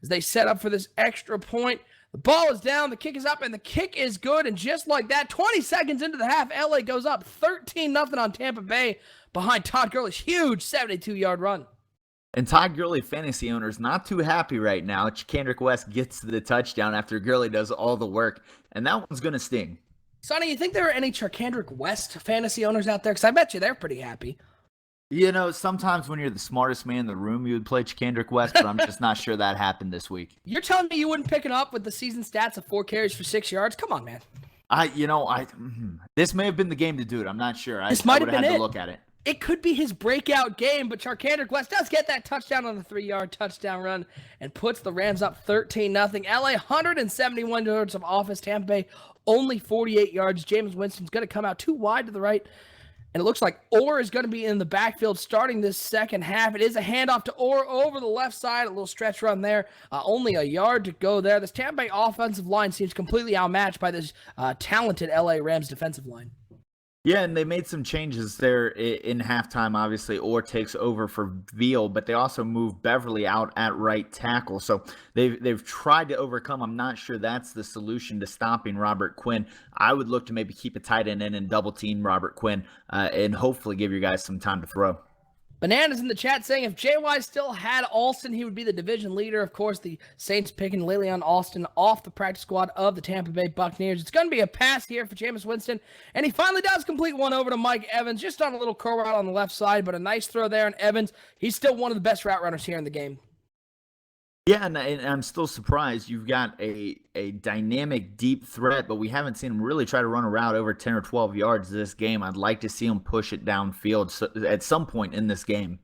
as they set up for this extra point. The ball is down, the kick is up, and the kick is good. And just like that, 20 seconds into the half, LA goes up 13-0 on Tampa Bay behind Todd Gurley's huge 72-yard run. And Todd Gurley fantasy owners not too happy right now. Kendrick West gets the touchdown after Gurley does all the work, and that one's going to sting. Sonny, you think there are any Kendrick West fantasy owners out there? Because I bet you they're pretty happy. You know, sometimes when you're the smartest man in the room, you would play Kendrick West, but I'm just not sure that happened this week. You're telling me you wouldn't pick it up with the season stats of 4 carries for 6 yards? Come on, man. This may have been the game to do it. I'm not sure. This might have been had it. to look at it. It could be his breakout game, but Kendrick West does get that touchdown on the 3-yard touchdown run and puts the Rams up 13-0. LA 171 yards of offense. Tampa Bay only 48 yards. Jameis Winston's going to come out too wide to the right. And it looks like Orr is going to be in the backfield starting this second half. It is a handoff to Orr over the left side. A little stretch run there. Only a yard to go there. This Tampa Bay offensive line seems completely outmatched by this talented LA Rams defensive line. Yeah, and they made some changes there in halftime. Obviously, Orr takes over for Veal, but they also moved Beverly out at right tackle. So they've tried to overcome. I'm not sure that's the solution to stopping Robert Quinn. I would look to maybe keep a tight end in and double team Robert Quinn and hopefully give your guys some time to throw. Bananas in the chat saying if JY still had Alston, he would be the division leader. Of course, the Saints picking Le'Veon Austin off the practice squad of the Tampa Bay Buccaneers. It's going to be a pass here for Jameis Winston, and he finally does complete one over to Mike Evans, just on a little curl route on the left side, but a nice throw there. And Evans, he's still one of the best route runners here in the game. Yeah, and I'm still surprised. You've got a dynamic, deep threat, but we haven't seen him really try to run a route over 10 or 12 yards this game. I'd like to see him push it downfield at some point in this game.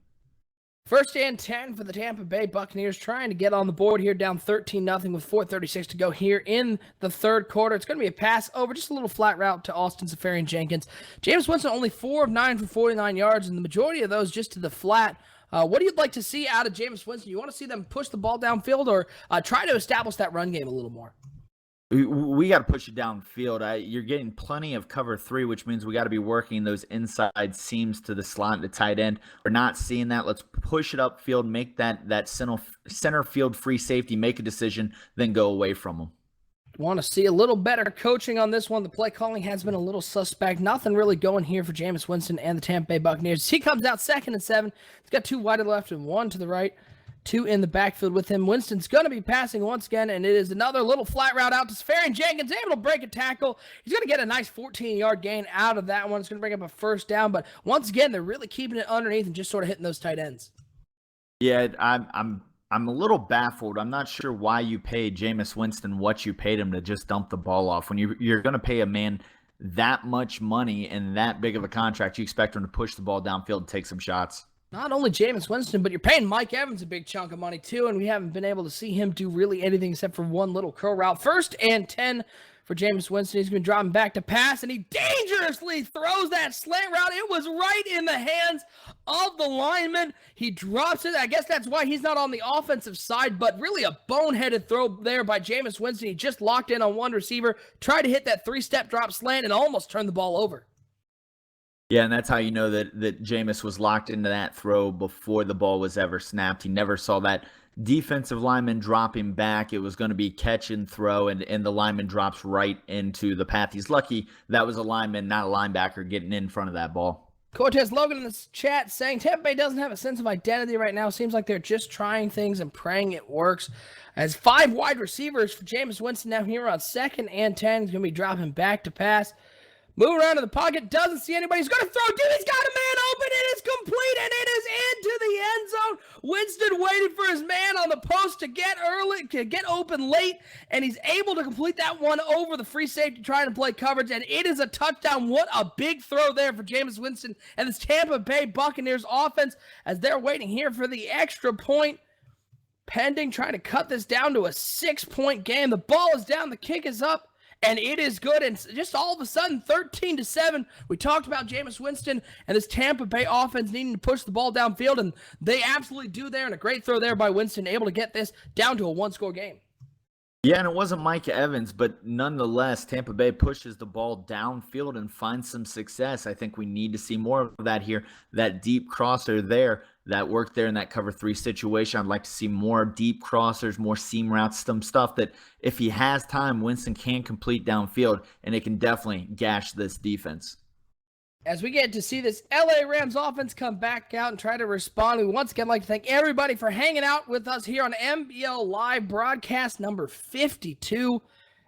1st and 10 for the Tampa Bay Buccaneers, trying to get on the board here, down 13-0 with 4:36 to go here in the third quarter. It's going to be a pass over, just a little flat route to Austin Seferian-Jenkins. Jameis Winston only 4 of 9 for 49 yards, and the majority of those just to the flat. What do you like to see out of Jameis Winston? You want to see them push the ball downfield or try to establish that run game a little more? We got to push it downfield. You're getting plenty of cover 3, which means we got to be working those inside seams to the slot and the tight end. We're not seeing that. Let's push it upfield, make that center field free safety, make a decision, then go away from them. Want to see a little better coaching on this one. The play calling has been a little suspect. Nothing really going here for Jameis Winston and the Tampa Bay Buccaneers. He comes out 2nd and 7. He's got 2 wide to the left and 1 to the right. 2 in the backfield with him. Winston's going to be passing once again, and it is another little flat route out to Seferian-Jenkins, able to break a tackle. He's going to get a nice 14-yard gain out of that one. It's going to bring up a first down, but once again, they're really keeping it underneath and just sort of hitting those tight ends. Yeah, I'm a little baffled. I'm not sure why you paid Jameis Winston what you paid him to just dump the ball off. When you're going to pay a man that much money and that big of a contract, you expect him to push the ball downfield and take some shots. Not only Jameis Winston, but you're paying Mike Evans a big chunk of money too, and we haven't been able to see him do really anything except for one little curl route. 1st and 10 for Jameis Winston. He's going to drop him back to pass, and he dangerously throws that slant route. It was right in the hands of the lineman. He drops it. I guess that's why he's not on the offensive side, but really a boneheaded throw there by Jameis Winston. He just locked in on one receiver, tried to hit that 3-step drop slant, and almost turned the ball over. Yeah, and that's how you know that Jameis was locked into that throw before the ball was ever snapped. He never saw that defensive lineman drop him back. It was going to be catch and throw, and the lineman drops right into the path. He's lucky that was a lineman, not a linebacker, getting in front of that ball. Cortez Logan in the chat saying Tampa Bay doesn't have a sense of identity right now. Seems like they're just trying things and praying it works. As 5 wide receivers for Jameis Winston now here on 2nd and 10. He's going to be dropping back to pass. Moving around to the pocket, doesn't see anybody. He's going to throw. Dude, he's got a man open. It is complete, and it is into the end zone. Winston waited for his man on the post to get open late, and he's able to complete that one over the free safety trying to play coverage, and it is a touchdown. What a big throw there for Jameis Winston and this Tampa Bay Buccaneers offense as they're waiting here for the extra point. Pending, trying to cut this down to a 6-point game. The ball is down. The kick is up. And it is good, and just all of a sudden, 13-7. We talked about Jameis Winston and this Tampa Bay offense needing to push the ball downfield, and they absolutely do there, and a great throw there by Winston, able to get this down to a 1-score game. Yeah, and it wasn't Mike Evans, but nonetheless, Tampa Bay pushes the ball downfield and finds some success. I think we need to see more of that here, that deep crosser there. that work there in that cover 3 situation. I'd like to see more deep crossers, more seam routes, some stuff that if he has time, Winston can complete downfield, and it can definitely gash this defense. As we get to see this LA Rams offense come back out and try to respond, we once again like to thank everybody for hanging out with us here on MBL Live broadcast number 52.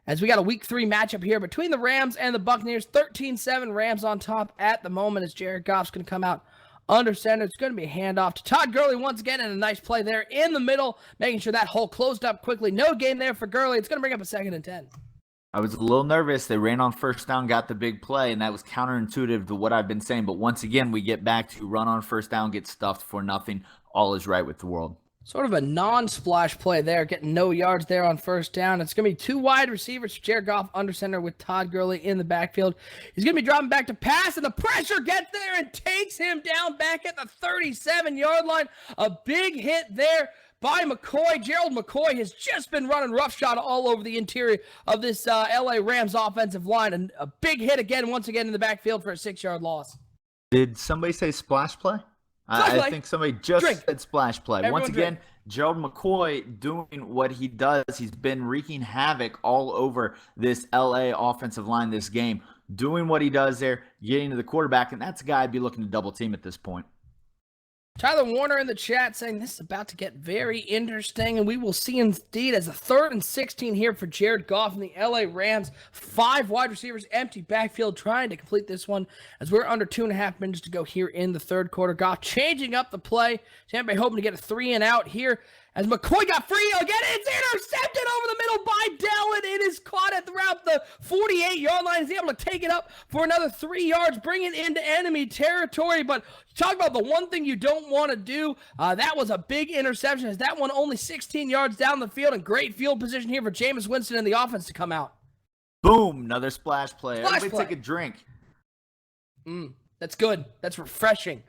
As we got a week 3 matchup here between the Rams and the Buccaneers. 13-7 Rams on top at the moment as Jared Goff's going to come out under center. It's going to be a handoff to Todd Gurley once again, and a nice play there in the middle, making sure that hole closed up quickly. No gain there for Gurley. It's going to bring up a 2nd and 10. I was a little nervous. They ran on first down, got the big play, and that was counterintuitive to what I've been saying. But once again, we get back to run on first down, get stuffed for nothing. All is right with the world. Sort of a non-splash play there, getting no yards there on first down. It's going to be 2 wide receivers for Jared Goff under center with Todd Gurley in the backfield. He's going to be dropping back to pass, and the pressure gets there and takes him down back at the 37-yard line. A big hit there by McCoy. Gerald McCoy has just been running roughshod all over the interior of this LA Rams offensive line. And a big hit again, once again in the backfield for a 6-yard loss. Did somebody say splash play? I think somebody just said splash play. Everyone Once again, Gerald McCoy doing what he does. He's been wreaking havoc all over this LA offensive line this game. Doing what he does there, getting to the quarterback, and that's a guy I'd be looking to double team at this point. Tyler Warner in the chat saying this is about to get very interesting, and we will see indeed as a 3rd and 16 here for Jared Goff and the LA Rams. 5 wide receivers, empty backfield, trying to complete this one as we're under 2.5 minutes to go here in the 3rd quarter. Goff changing up the play. Tampa Bay hoping to get a 3 and out here as McCoy got free again. It's intercepted over the middle by Dell, and it is caught at around the 48-yard line. He's able to take it up for another 3 yards, bring it into enemy territory. But talk about the one thing you don't want to do. That was a big interception, as that one only 16 yards down the field, and great field position here for Jameis Winston and the offense to come out. Boom, another splash play. Everybody take a drink. That's good. That's refreshing.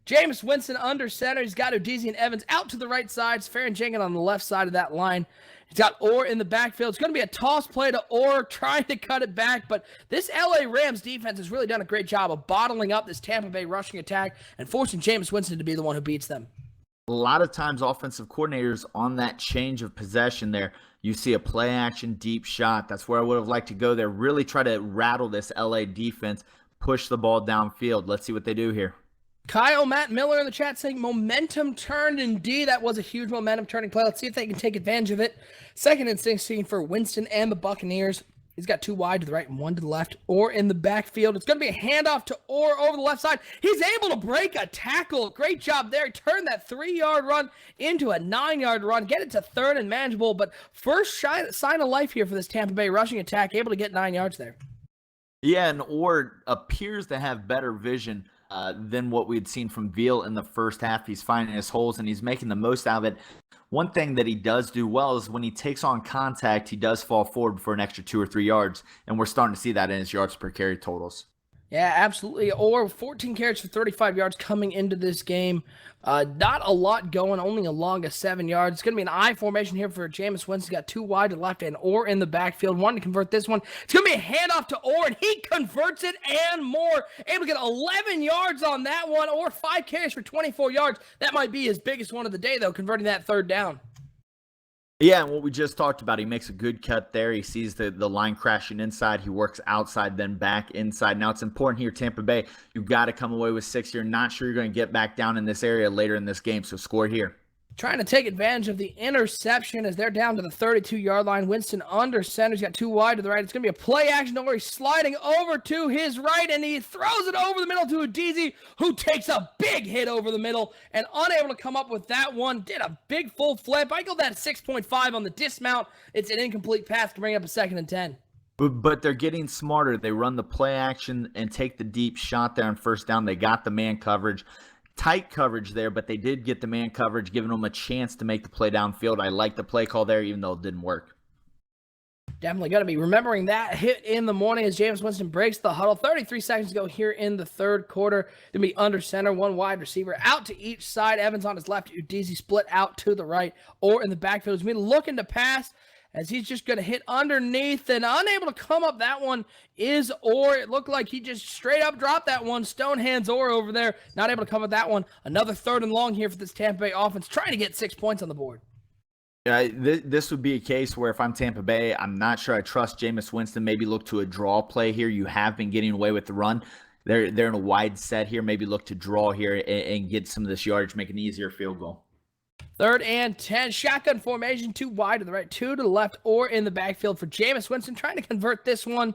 Jameis Winston under center. He's got Udeze and Evans out to the right side. Sfarin Jenkins on the left side of that line. He's got Orr in the backfield. It's going to be a toss play to Orr, trying to cut it back. But this LA Rams defense has really done a great job of bottling up this Tampa Bay rushing attack and forcing Jameis Winston to be the one who beats them. A lot of times offensive coordinators on that change of possession there, you see a play action deep shot. That's where I would have liked to go there. Really try to rattle this LA defense, push the ball downfield. Let's see what they do here. Kyle Matt Miller in the chat saying momentum turned indeed. That was a huge momentum turning play. Let's see if they can take advantage of it. 2nd and 16 for Winston and the Buccaneers. He's got 2 wide to the right and 1 to the left. Orr in the backfield. It's going to be a handoff to Orr over the left side. He's able to break a tackle. Great job there. Turn that 3-yard run into a 9-yard run. Get it to 3rd and manageable. But first sign of life here for this Tampa Bay rushing attack. Able to get 9 yards there. Yeah, and Orr appears to have better vision than what we had seen from Veal in the first half. He's finding his holes, and he's making the most out of it. One thing that he does do well is when he takes on contact, he does fall forward for an extra 2 or 3 yards, and we're starting to see that in his yards per carry totals. Yeah, absolutely. Or 14 carries for 35 yards coming into this game. Not a lot going, only along 7 yards. It's going to be an I formation here for Jameis Winston. He's got 2 wide to the left and Orr in the backfield. Wanting to convert this one. It's going to be a handoff to Orr, and he converts it and more. Able to get 11 yards on that one, or 5 carries for 24 yards. That might be his biggest one of the day, though, converting that 3rd down. Yeah, and what we just talked about, he makes a good cut there. He sees the line crashing inside. He works outside, then back inside. Now, it's important here, Tampa Bay. You've got to come away with 6. You're not sure you're going to get back down in this area later in this game, so score here. Trying to take advantage of the interception as they're down to the 32-yard line. Winston under center. He's got 2 wide to the right. It's going to be a play action where he's sliding over to his right, and he throws it over the middle to Udeze, who takes a big hit over the middle and unable to come up with that one. Did a big full flip. I go that 6.5 on the dismount. It's an incomplete pass to bring up a 2nd and 10. But they're getting smarter. They run the play action and take the deep shot there on first down. They got the man coverage. Tight coverage there, but they did get the man coverage, giving them a chance to make the play downfield. I like the play call there, even though it didn't work. Definitely going to be remembering that hit in the morning as Jameis Winston breaks the huddle. 33 seconds to go here in the 3rd quarter. Going to be under center, 1 wide receiver out to each side. Evans on his left, Udeze split out to the right, or in the backfield. He's going to be looking to pass as he's just going to hit underneath and unable to come up. That one is Orr. It looked like he just straight up dropped that one. Stone hands Orr over there. Not able to come up that one. Another 3rd and long here for this Tampa Bay offense, trying to get 6 points on the board. This would be a case where if I'm Tampa Bay, I'm not sure I trust Jameis Winston. Maybe look to a draw play here. You have been getting away with the run. They're in a wide set here. Maybe look to draw here and get some of this yardage, make an easier field goal. 3rd and 10, shotgun formation, 2 wide to the right, 2 to the left, or in the backfield for Jameis Winston, trying to convert this one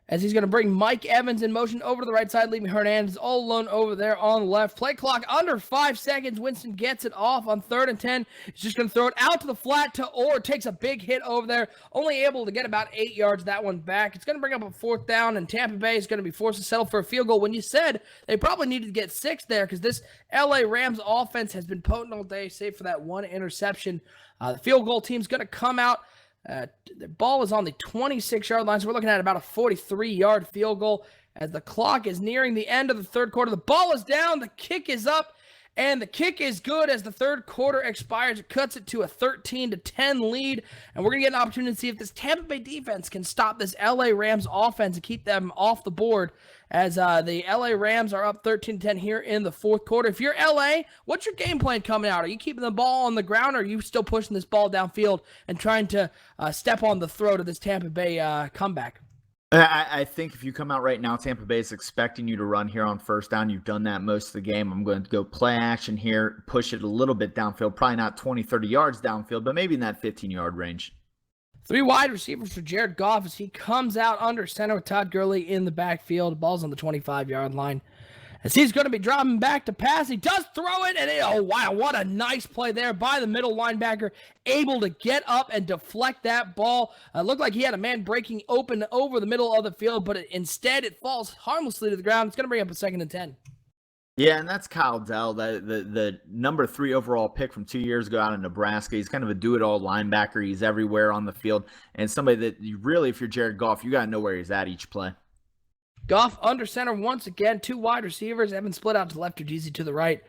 as he's going to bring Mike Evans in motion over to the right side, leaving Hernandez all alone over there on the left. Play clock under 5 seconds. Winston gets it off on 3rd and 10. He's just going to throw it out to the flat to Orr. Takes a big hit over there. Only able to get about 8 yards that one back. It's going to bring up a 4th down, and Tampa Bay is going to be forced to settle for a field goal when you said they probably needed to get 6 there because this LA Rams offense has been potent all day, save for that one interception. The field goal team's going to come out. The ball is on the 26-yard line, so we're looking at about a 43-yard field goal as the clock is nearing the end of the 3rd quarter. The ball is down, the kick is up, and the kick is good as the 3rd quarter expires. It cuts it to a 13-10 lead, and we're going to get an opportunity to see if this Tampa Bay defense can stop this LA Rams offense and keep them off the board as the LA Rams are up 13-10 here in the 4th quarter. If you're LA, what's your game plan coming out? Are you keeping the ball on the ground, or are you still pushing this ball downfield and trying to step on the throat of this Tampa Bay comeback? I think if you come out right now, Tampa Bay is expecting you to run here on 1st down. You've done that most of the game. I'm going to go play action here, push it a little bit downfield, probably not 20, 30 yards downfield, but maybe in that 15-yard range. 3 wide receivers for Jared Goff as he comes out under center with Todd Gurley in the backfield. The ball's on the 25-yard line. As he's going to be dropping back to pass, he does throw it, and oh, wow, what a nice play there by the middle linebacker, able to get up and deflect that ball. Looked like he had a man breaking open over the middle of the field, but instead it falls harmlessly to the ground. It's going to bring up a 2nd and 10. Yeah, and that's Kyle Dell, the number 3 overall pick from 2 years ago out of Nebraska. He's kind of a do-it-all linebacker. He's everywhere on the field, and somebody that you really, if you're Jared Goff, you got to know where he's at each play. Goff under center once again. 2 wide receivers. Evans split out to the left, Easy to the right.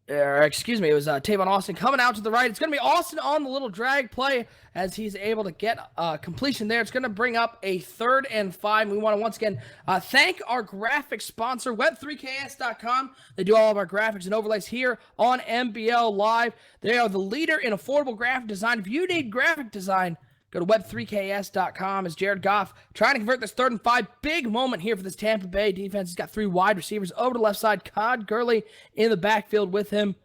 It was Tavon Austin coming out to the right. It's going to be Austin on the little drag play as he's able to get completion there. It's going to bring up a 3rd and 5. We want to once again thank our graphic sponsor, web3ks.com. They do all of our graphics and overlays here on MBL Live. They are the leader in affordable graphic design. If you need graphic design, go to web3ks.com as Jared Goff trying to convert this 3rd and 5. Big moment here for this Tampa Bay defense. He's got 3 wide receivers over to the left side. Todd Gurley in the backfield with him.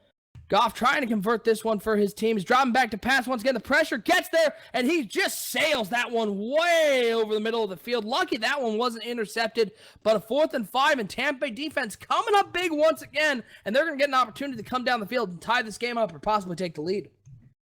Goff trying to convert this one for his team. He's dropping back to pass once again. The pressure gets there, and he just sails that one way over the middle of the field. Lucky that one wasn't intercepted, but a 4th and 5, and Tampa Bay defense coming up big once again, and they're going to get an opportunity to come down the field and tie this game up or possibly take the lead.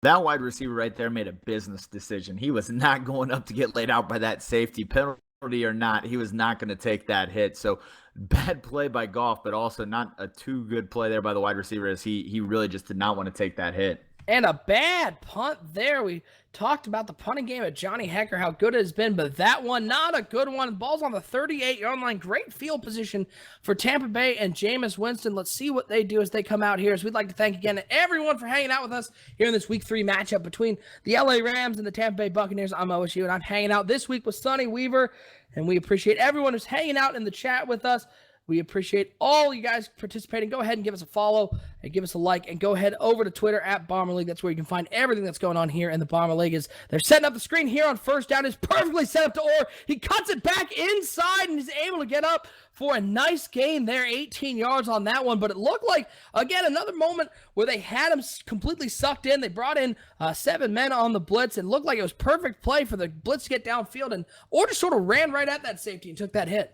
That wide receiver right there made a business decision. He was not going up to get laid out by that safety. Penalty or not, he was not going to take that hit. So bad play by Goff, but also not a too good play there by the wide receiver as he really just did not want to take that hit. And a bad punt there. We talked about the punting game at Johnny Hecker, how good it has been, but that one, not a good one. The ball's on the 38-yard line. Great field position for Tampa Bay and Jameis Winston. Let's see what they do as they come out here. So we'd like to thank again everyone for hanging out with us here in this Week 3 matchup between the LA Rams and the Tampa Bay Buccaneers. I'm OSU, and I'm hanging out this week with Sonny Weaver, and we appreciate everyone who's hanging out in the chat with us. We appreciate all you guys participating. Go ahead and give us a follow and give us a like, and go ahead over to Twitter at Bomber League. That's where you can find everything that's going on here in the Bomber League. They're setting up the screen here on 1st down. It's perfectly set up to Orr. He cuts it back inside and is able to get up for a nice gain there, 18 yards on that one. But it looked like, again, another moment where they had him completely sucked in. They brought in 7 men on the blitz, and looked like it was perfect play for the blitz to get downfield. And Orr just sort of ran right at that safety and took that hit.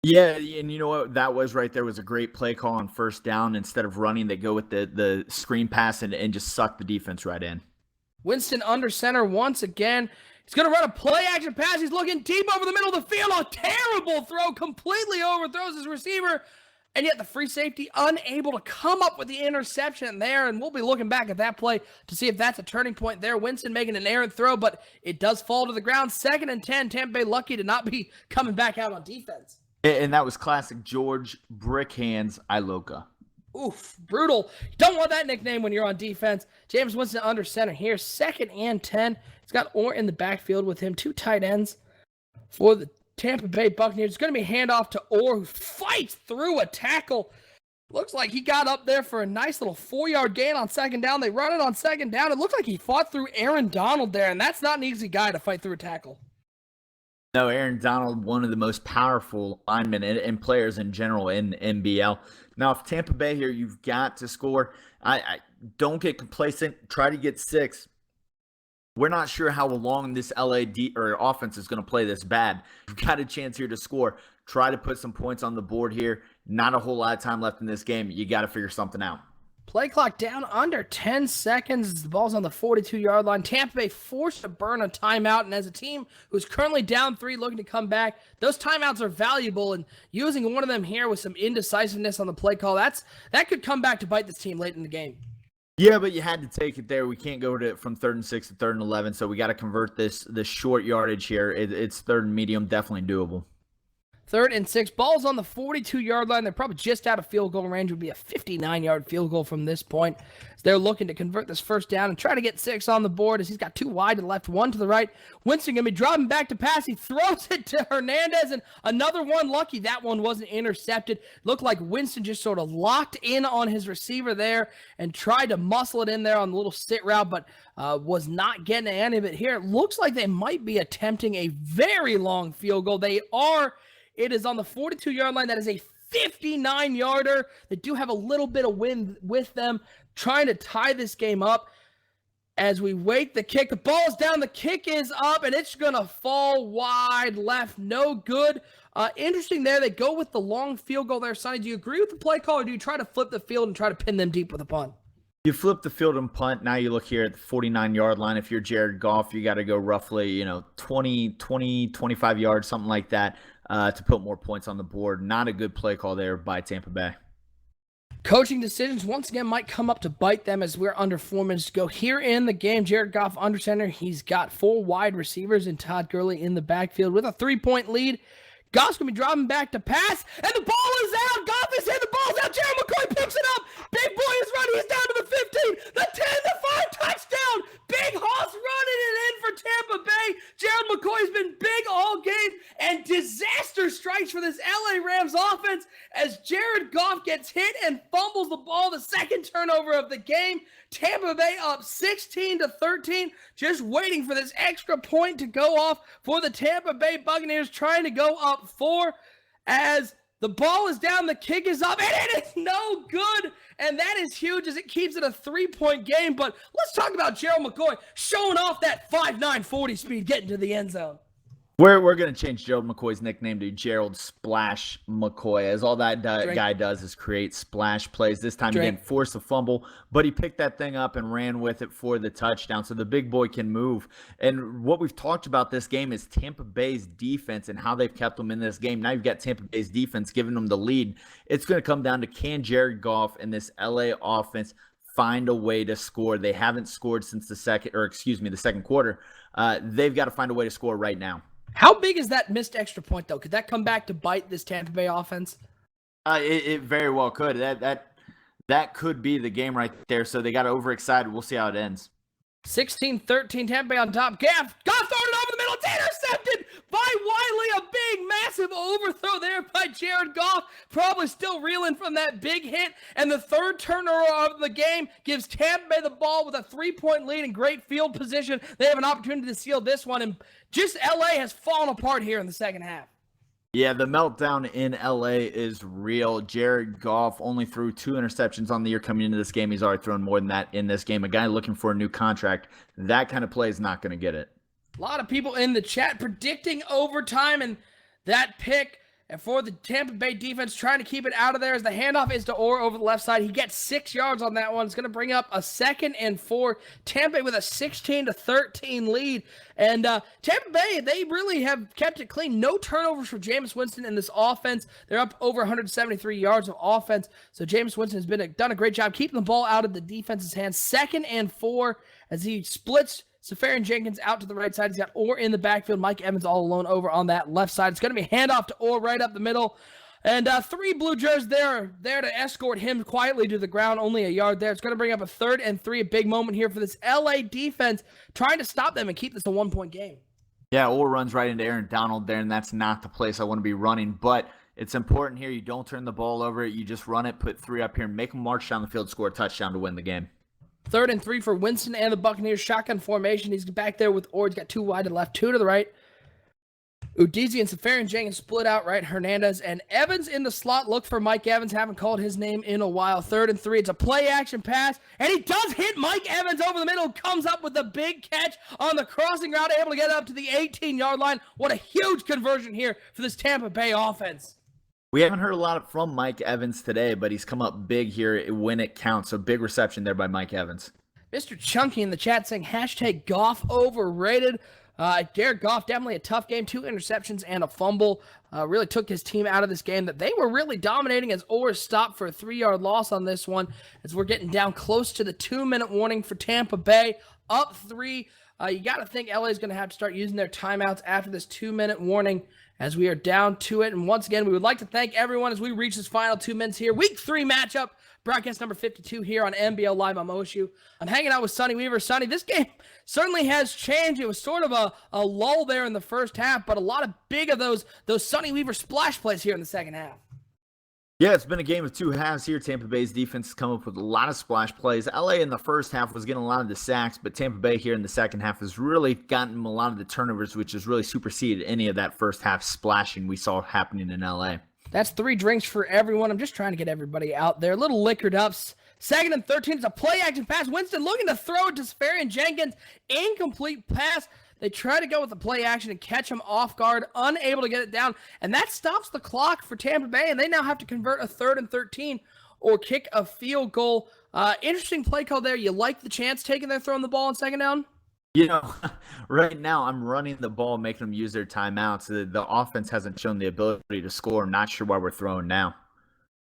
Yeah, and you know what that was right there was a great play call on 1st down. Instead of running, they go with the screen pass and just suck the defense right in. Winston under center once again. He's going to run a play-action pass. He's looking deep over the middle of the field. A terrible throw. Completely overthrows his receiver. And yet the free safety unable to come up with the interception there. And we'll be looking back at that play to see if that's a turning point there. Winston making an errant throw, but it does fall to the ground. 2nd and 10. Tampa Bay lucky to not be coming back out on defense. And that was classic George Brick Hands Iloka. Oof, brutal. You don't want that nickname when you're on defense. Jameis Winston under center here. 2nd and 10. It's He's got Orr in the backfield with him. 2 tight ends for the Tampa Bay Buccaneers. It's going to be a handoff to Orr, who fights through a tackle. Looks like he got up there for a nice little 4-yard gain on second down. They run it on second down. It looked like he fought through Aaron Donald there, and that's not an easy guy to fight through a tackle. No, Aaron Donald, one of the most powerful linemen and players in general in NBL. Now, if Tampa Bay here, you've got to score. I don't get complacent. Try to get 6. We're not sure how long this offense is going to play this bad. You've got a chance here to score. Try to put some points on the board here. Not a whole lot of time left in this game. You got to figure something out. Play clock down under 10 seconds. The ball's on the 42-yard line. Tampa Bay forced to burn a timeout, and as a team who's currently down 3 looking to come back, those timeouts are valuable, and using one of them here with some indecisiveness on the play call, that could come back to bite this team late in the game. Yeah, but you had to take it there. We can't go from 3rd and 6 to 3rd and 11, so we got to convert this short yardage here. It's 3rd and medium, definitely doable. 3rd and 6. Ball's on the 42-yard line. They're probably just out of field goal range. Would be a 59-yard field goal from this point. So they're looking to convert this first down and try to get 6 on the board as he's got 2 wide to the left, 1 to the right. Winston going to be dropping back to pass. He throws it to Hernandez, and another one. Lucky that one wasn't intercepted. Looked like Winston just sort of locked in on his receiver there and tried to muscle it in there on the little sit route, but was not getting any of it here. It looks like they might be attempting a very long field goal. They are. It is on the 42-yard line. That is a 59-yarder. They do have a little bit of wind with them, trying to tie this game up. As we wait the kick, the ball is down, the kick is up, and it's going to fall wide left. No good. Interesting there. They go with the long field goal there. Sonny, do you agree with the play call, or do you try to flip the field and try to pin them deep with a punt? You flip the field and punt. Now you look here at the 49-yard line. If you're Jared Goff, you got to go roughly, 20, 25 yards, something like that, to put more points on the board. Not a good play call there by Tampa Bay. Coaching decisions once again might come up to bite them as we're under 4 minutes to go here in the game. Jared Goff under center. He's got 4 wide receivers and Todd Gurley in the backfield with a 3-point lead. Goff's going to be dropping back to pass, and the ball is out. Goff is hit. The ball's out. Gerald McCoy picks it up. Big boy is running. He's down to the 15, the 10, the 5, touchdown. Big Hoss running it in for Tampa Bay. Gerald McCoy's been big all game, and disaster strikes for this LA Rams offense as Jared Goff gets hit and fumbles the ball, the second turnover of the game. Tampa Bay up 16-13, just waiting for this extra point to go off for the Tampa Bay Buccaneers, trying to go up 4 as the ball is down, the kick is up, and it is no good, and that is huge as it keeps it a 3-point game. But let's talk about Gerald McCoy showing off that 5'9", 40 speed, getting to the end zone. We're going to change Gerald McCoy's nickname to Gerald Splash McCoy, as all that guy does is create splash plays. This time he didn't force a fumble, but he picked that thing up and ran with it for the touchdown, so the big boy can move. And what we've talked about this game is Tampa Bay's defense and how they've kept them in this game. Now you've got Tampa Bay's defense giving them the lead. It's going to come down to, can Jared Goff and this LA offense find a way to score? They haven't scored since the second quarter. They've got to find a way to score right now. How big is that missed extra point, though? Could that come back to bite this Tampa Bay offense? It very well could. That could be the game right there. So they got overexcited. We'll see how it ends. 16-13, Tampa Bay on top. Goff throwing it over the middle. It's intercepted by Wiley. A big, massive overthrow there by Jared Goff. Probably still reeling from that big hit. And the third turnover of the game gives Tampa Bay the ball with a 3-point lead and great field position. They have an opportunity to seal this one. And just LA has fallen apart here in the second half. Yeah, the meltdown in LA is real. Jared Goff only threw 2 interceptions on the year coming into this game. He's already thrown more than that in this game. A guy looking for a new contract, that kind of play is not going to get it. A lot of people in the chat predicting overtime, and that pick and for the Tampa Bay defense trying to keep it out of there as the handoff is to Orr over the left side. He gets 6 yards on that one. It's going to bring up a 2nd and 4. Tampa Bay with a 16-13 lead. And Tampa Bay, they really have kept it clean. No turnovers for Jameis Winston in this offense. They're up over 173 yards of offense. So Jameis Winston has done a great job keeping the ball out of the defense's hands. 2nd and 4 as he splits Safarian Jenkins out to the right side. He's got Orr in the backfield. Mike Evans all alone over on that left side. It's going to be handoff to Orr right up the middle. And 3 blue jerseys there to escort him quietly to the ground, only a yard there. It's going to bring up a 3rd and 3, a big moment here for this LA defense, trying to stop them and keep this a 1-point game. Yeah, Orr runs right into Aaron Donald there, and that's not the place I want to be running. But it's important here. You don't turn the ball over. You just run it, put 3 up here, and make them march down the field, score a touchdown to win the game. 3rd and 3 for Winston and the Buccaneers. Shotgun formation. He's back there with Orr. He's got 2 wide to the left, 2 to the right. Udeze and Safarian Jenkins split out right. Hernandez and Evans in the slot. Look for Mike Evans. Haven't called his name in a while. 3rd and 3. It's a play action pass. And he does hit Mike Evans over the middle. Comes up with a big catch on the crossing route. Able to get up to the 18-yard line. What a huge conversion here for this Tampa Bay offense. We haven't heard a lot from Mike Evans today, but he's come up big here when it counts. So big reception there by Mike Evans. Mr. Chunky in the chat saying hashtag Goff overrated. Jared Goff, definitely a tough game. 2 interceptions and a fumble. Really took his team out of this game that they were really dominating as Orr stopped for a 3-yard loss on this one as we're getting down close to the 2-minute warning for Tampa Bay. Up 3. You got to think LA is going to have to start using their timeouts after this 2-minute warning as we are down to it. And once again, we would like to thank everyone as we reach this final 2 minutes here. Week 3 matchup. Broadcast number 52 here on NBL Live. I'm Oshu. I'm hanging out with Sonny Weaver. Sonny, this game certainly has changed. It was sort of a lull there in the first half, but a lot of big of those Sonny Weaver splash plays here in the second half. Yeah, it's been a game of 2 halves here. Tampa Bay's defense has come up with a lot of splash plays. LA in the first half was getting a lot of the sacks, but Tampa Bay here in the second half has really gotten a lot of the turnovers, which has really superseded any of that first half splashing we saw happening in LA. That's 3 drinks for everyone. I'm just trying to get everybody out there. A little liquored up. 2nd and 13. It's a play action pass. Winston looking to throw it to Safarian Jenkins. Incomplete pass. They try to go with the play action and catch him off guard. Unable to get it down. And that stops the clock for Tampa Bay. And they now have to convert a 3rd and 13 or kick a field goal. Interesting play call there. You like the chance taking their throwing the ball on 2nd down? You know, right now I'm running the ball, making them use their timeouts. The offense hasn't shown the ability to score. I'm not sure why we're throwing now.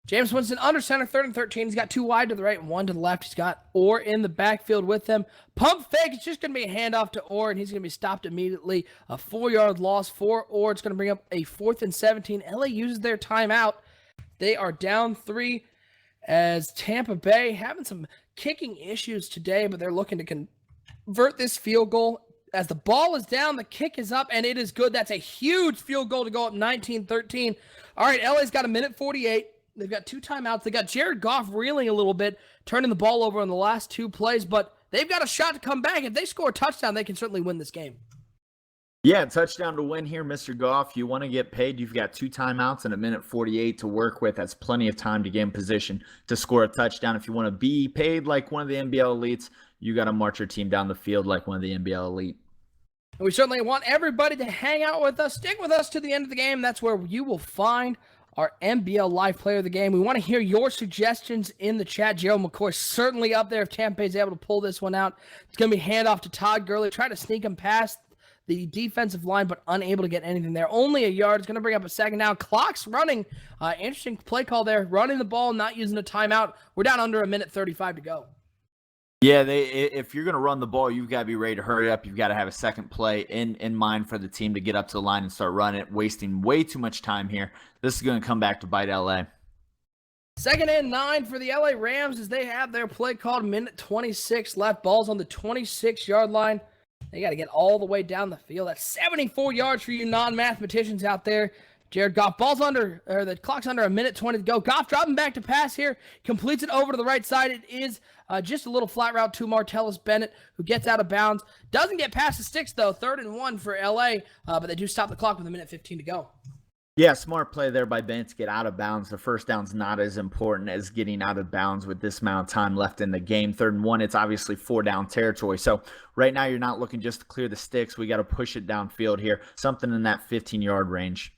James Winston under center, 3rd and 13. He's got 2 wide to the right and 1 to the left. He's got Orr in the backfield with him. Pump fake. It's just going to be a handoff to Orr, and he's going to be stopped immediately. A 4-yard loss for Orr. It's going to bring up a 4th and 17. LA uses their timeout. They are down 3 as Tampa Bay having some kicking issues today, but they're looking to convert this field goal. As the ball is down, the kick is up, and it is good. That's a huge field goal to go up 19-13. All right, LA's got 1:48. They've got 2 timeouts. They got Jared Goff reeling a little bit, turning the ball over in the last 2 plays, but they've got a shot to come back. If they score a touchdown, they can certainly win this game. Yeah, touchdown to win here, Mr. Goff. You want to get paid. You've got 2 timeouts and 1:48 to work with. That's plenty of time to get in position to score a touchdown. If you want to be paid like one of the NBL elites, you got to march your team down the field like one of the NBL elite. We certainly want everybody to hang out with us. Stick with us to the end of the game. That's where you will find our NBL Live Player of the Game. We want to hear your suggestions in the chat. Gerald McCoy certainly up there if Tampa Bay's able to pull this one out. It's going to be handoff to Todd Gurley. Try to sneak him past the defensive line, but unable to get anything there. Only a yard. It's going to bring up a 2nd down. Clock's running. Interesting play call there. Running the ball, not using a timeout. We're down under 1:35 to go. Yeah, if you're going to run the ball, you've got to be ready to hurry up. You've got to have a second play in mind for the team to get up to the line and start running it, wasting way too much time here. This is going to come back to bite LA. 2nd and 9 for the LA Rams as they have their play called. 1:26 left. Ball's on the 26-yard line. They got to get all the way down the field. That's 74 yards for you non-mathematicians out there. Jared Goff, the clock's under 1:20 to go. Goff dropping back to pass here. Completes it over to the right side. It is just a little flat route to Martellus Bennett, who gets out of bounds. Doesn't get past the sticks, though. 3rd and 1 for LA, but they do stop the clock with 1:15 to go. Yeah, smart play there by Bennett to get out of bounds. The first down's not as important as getting out of bounds with this amount of time left in the game. 3rd and 1, it's obviously 4-down territory. So right now you're not looking just to clear the sticks. We got to push it downfield here, something in that 15-yard range.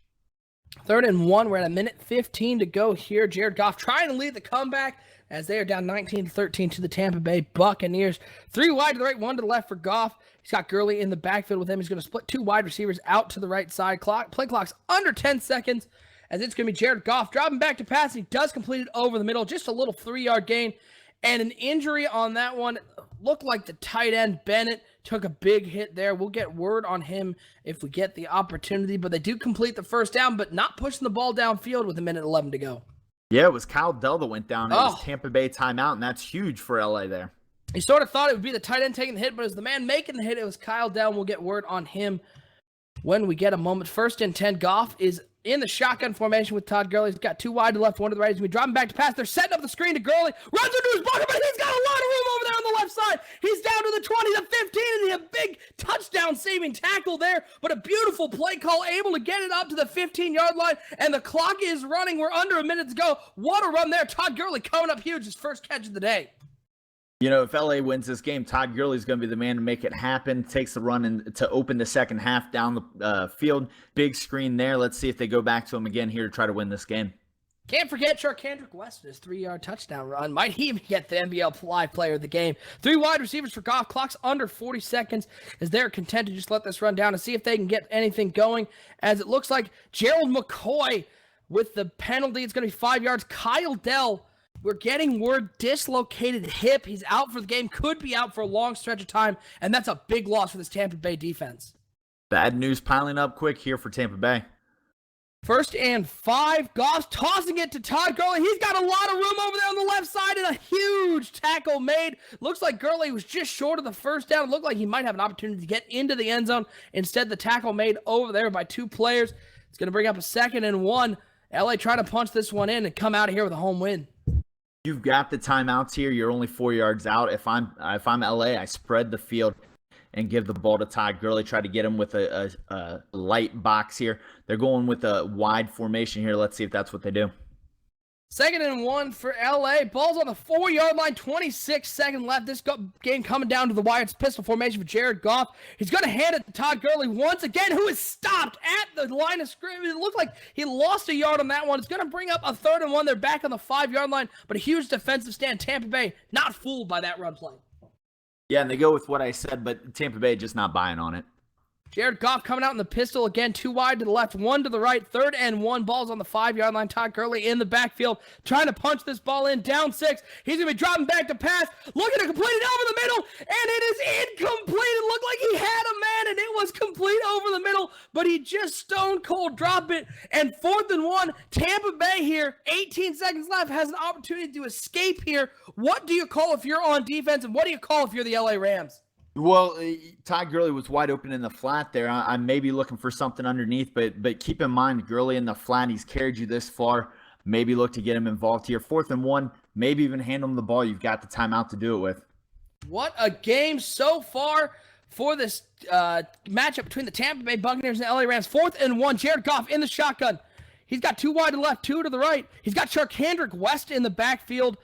3rd and 1, we're at 1:15 to go here. Jared Goff trying to lead the comeback as they are down 19-13 to the Tampa Bay Buccaneers. 3 wide to the right, 1 to the left for Goff. He's got Gurley in the backfield with him. He's going to split 2 wide receivers out to the right side. Play clock's under 10 seconds as it's going to be Jared Goff dropping back to pass. He does complete it over the middle. Just a little 3-yard gain and an injury on that one. Looked like the tight end Bennett took a big hit there. We'll get word on him if we get the opportunity, but they do complete the first down, but not pushing the ball downfield with 1:11 to go. Yeah, it was Kyle Dell that went down. It was Tampa Bay timeout, and that's huge for LA there. He sort of thought it would be the tight end taking the hit, but it was the man making the hit. It was Kyle Dell. We'll get word on him when we get a moment. 1st and 10. Goff is in the shotgun formation with Todd Gurley. He's got 2 wide to left, 1 to the right. He's going to be dropping back to pass. They're setting up the screen to Gurley. Runs into his blocker, but he's got a lot of room over there on the left side. He's down to the 20, the 15, and a big touchdown-saving tackle there. But a beautiful play call, able to get it up to the 15-yard line, and the clock is running. We're under a minute to go. What a run there. Todd Gurley coming up huge, his first catch of the day. You know, if LA wins this game, Todd Gurley's going to be the man to make it happen. Takes the run to open the second half down the field. Big screen there. Let's see if they go back to him again here to try to win this game. Can't forget Charkandrick West, his 3-yard touchdown run. Might he even get the NBL Live Player of the Game. 3 wide receivers for Goff. Clock's under 40 seconds as they're content to just let this run down and see if they can get anything going. As it looks like Gerald McCoy with the penalty. It's going to be 5 yards. Kyle Dell, we're getting word dislocated hip. He's out for the game, could be out for a long stretch of time, and that's a big loss for this Tampa Bay defense. Bad news piling up quick here for Tampa Bay. 1st and 5. Goff tossing it to Todd Gurley. He's got a lot of room over there on the left side, and a huge tackle made. Looks like Gurley was just short of the first down. It looked like he might have an opportunity to get into the end zone. Instead, the tackle made over there by 2 players. It's going to bring up a 2nd and 1. LA trying to punch this one in and come out of here with a home win. You've got the timeouts here. You're only 4 yards out. If I'm LA, I spread the field and give the ball to Todd Gurley. Try to get him with a light box here. They're going with a wide formation here. Let's see if that's what they do. 2nd and 1 for LA. Ball's on the 4-yard line. 26 seconds left. This game coming down to the wire. It's pistol formation for Jared Goff. He's going to hand it to Todd Gurley once again, who is stopped at the line of scrimmage. It looked like he lost a yard on that one. It's going to bring up a 3rd and 1. They're back on the 5-yard line, but a huge defensive stand. Tampa Bay not fooled by that run play. Yeah, and they go with what I said, but Tampa Bay just not buying on it. Jared Goff coming out in the pistol again, 2 wide to the left, 1 to the right, 3rd and 1. Ball's on the 5-yard line. Todd Gurley in the backfield, trying to punch this ball in, down 6. He's going to be dropping back to pass, looking to complete it over the middle, and it is incomplete. It looked like he had a man, and it was complete over the middle, but he just stone cold dropped it. And 4th and 1, Tampa Bay here, 18 seconds left, has an opportunity to escape here. What do you call if you're on defense, and what do you call if you're the LA Rams? Well, Todd Gurley was wide open in the flat there. I may be looking for something underneath, but keep in mind, Gurley in the flat, he's carried you this far. Maybe look to get him involved here. 4th and 1, maybe even hand him the ball. You've got the timeout to do it with. What a game so far for this matchup between the Tampa Bay Buccaneers and the LA Rams. 4th and 1, Jared Goff in the shotgun. He's got 2 wide to the left, 2 to the right. He's got Charkandrick West in the backfield,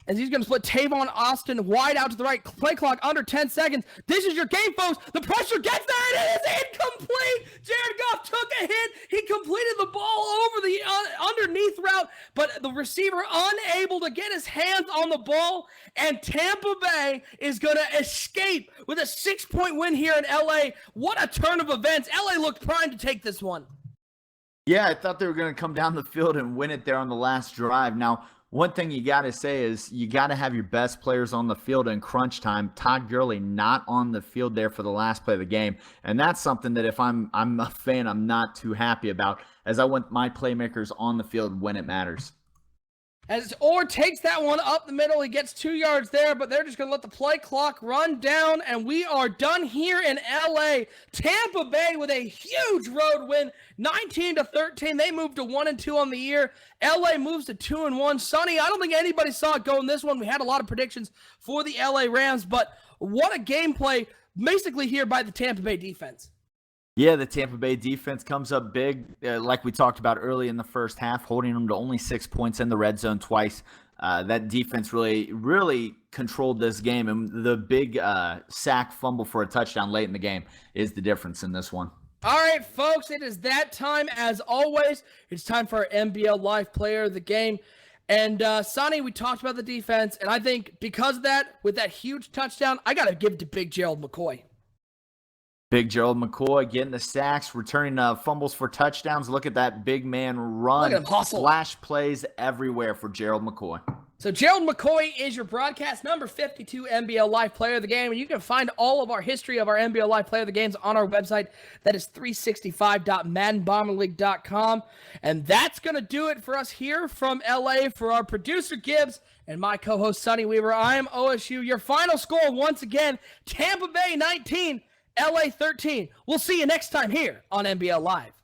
as he's going to split Tavon Austin wide out to the right. Play clock under 10 seconds. This is your game, folks. The pressure gets there, and it is incomplete. Jared Goff took a hit. He completed the ball over the underneath route, but the receiver unable to get his hands on the ball, and Tampa Bay is going to escape with a 6-point win here in LA. What a turn of events. LA looked primed to take this one. Yeah, I thought they were going to come down the field and win it there on the last drive. Now, one thing you got to say is you got to have your best players on the field in crunch time. Todd Gurley not on the field there for the last play of the game. And that's something that if I'm a fan, I'm not too happy about, as I want my playmakers on the field when it matters. As Orr takes that one up the middle, he gets 2 yards there, but they're just going to let the play clock run down, and we are done here in LA. Tampa Bay with a huge road win, 19-13. They moved to 1-2 on the year. LA moves to 2-1. Sonny, I don't think anybody saw it going this one. We had a lot of predictions for the LA Rams, but what a gameplay basically here by the Tampa Bay defense. Yeah, the Tampa Bay defense comes up big, like we talked about early in the first half, holding them to only 6 points in the red zone twice. That defense really controlled this game, and the big sack fumble for a touchdown late in the game is the difference in this one. All right, folks, it is that time as always. It's time for our NBL Live Player of the Game. And Sonny, we talked about the defense, and I think because of that, with that huge touchdown, I got to give it to Big Gerald McCoy. Big Gerald McCoy getting the sacks, returning fumbles for touchdowns. Look at that big man run. Look at him hustle. Flash plays everywhere for Gerald McCoy. So Gerald McCoy is your broadcast number 52 NBL Live Player of the Game, and you can find all of our history of our NBL Live Player of the Games on our website. That is 365.maddenbomberleague.com. And that's going to do it for us here from LA. For our producer Gibbs and my co-host Sonny Weaver, I am OSU. Your final score once again, Tampa Bay 19, LA 13. We'll see you next time here on NBL Live.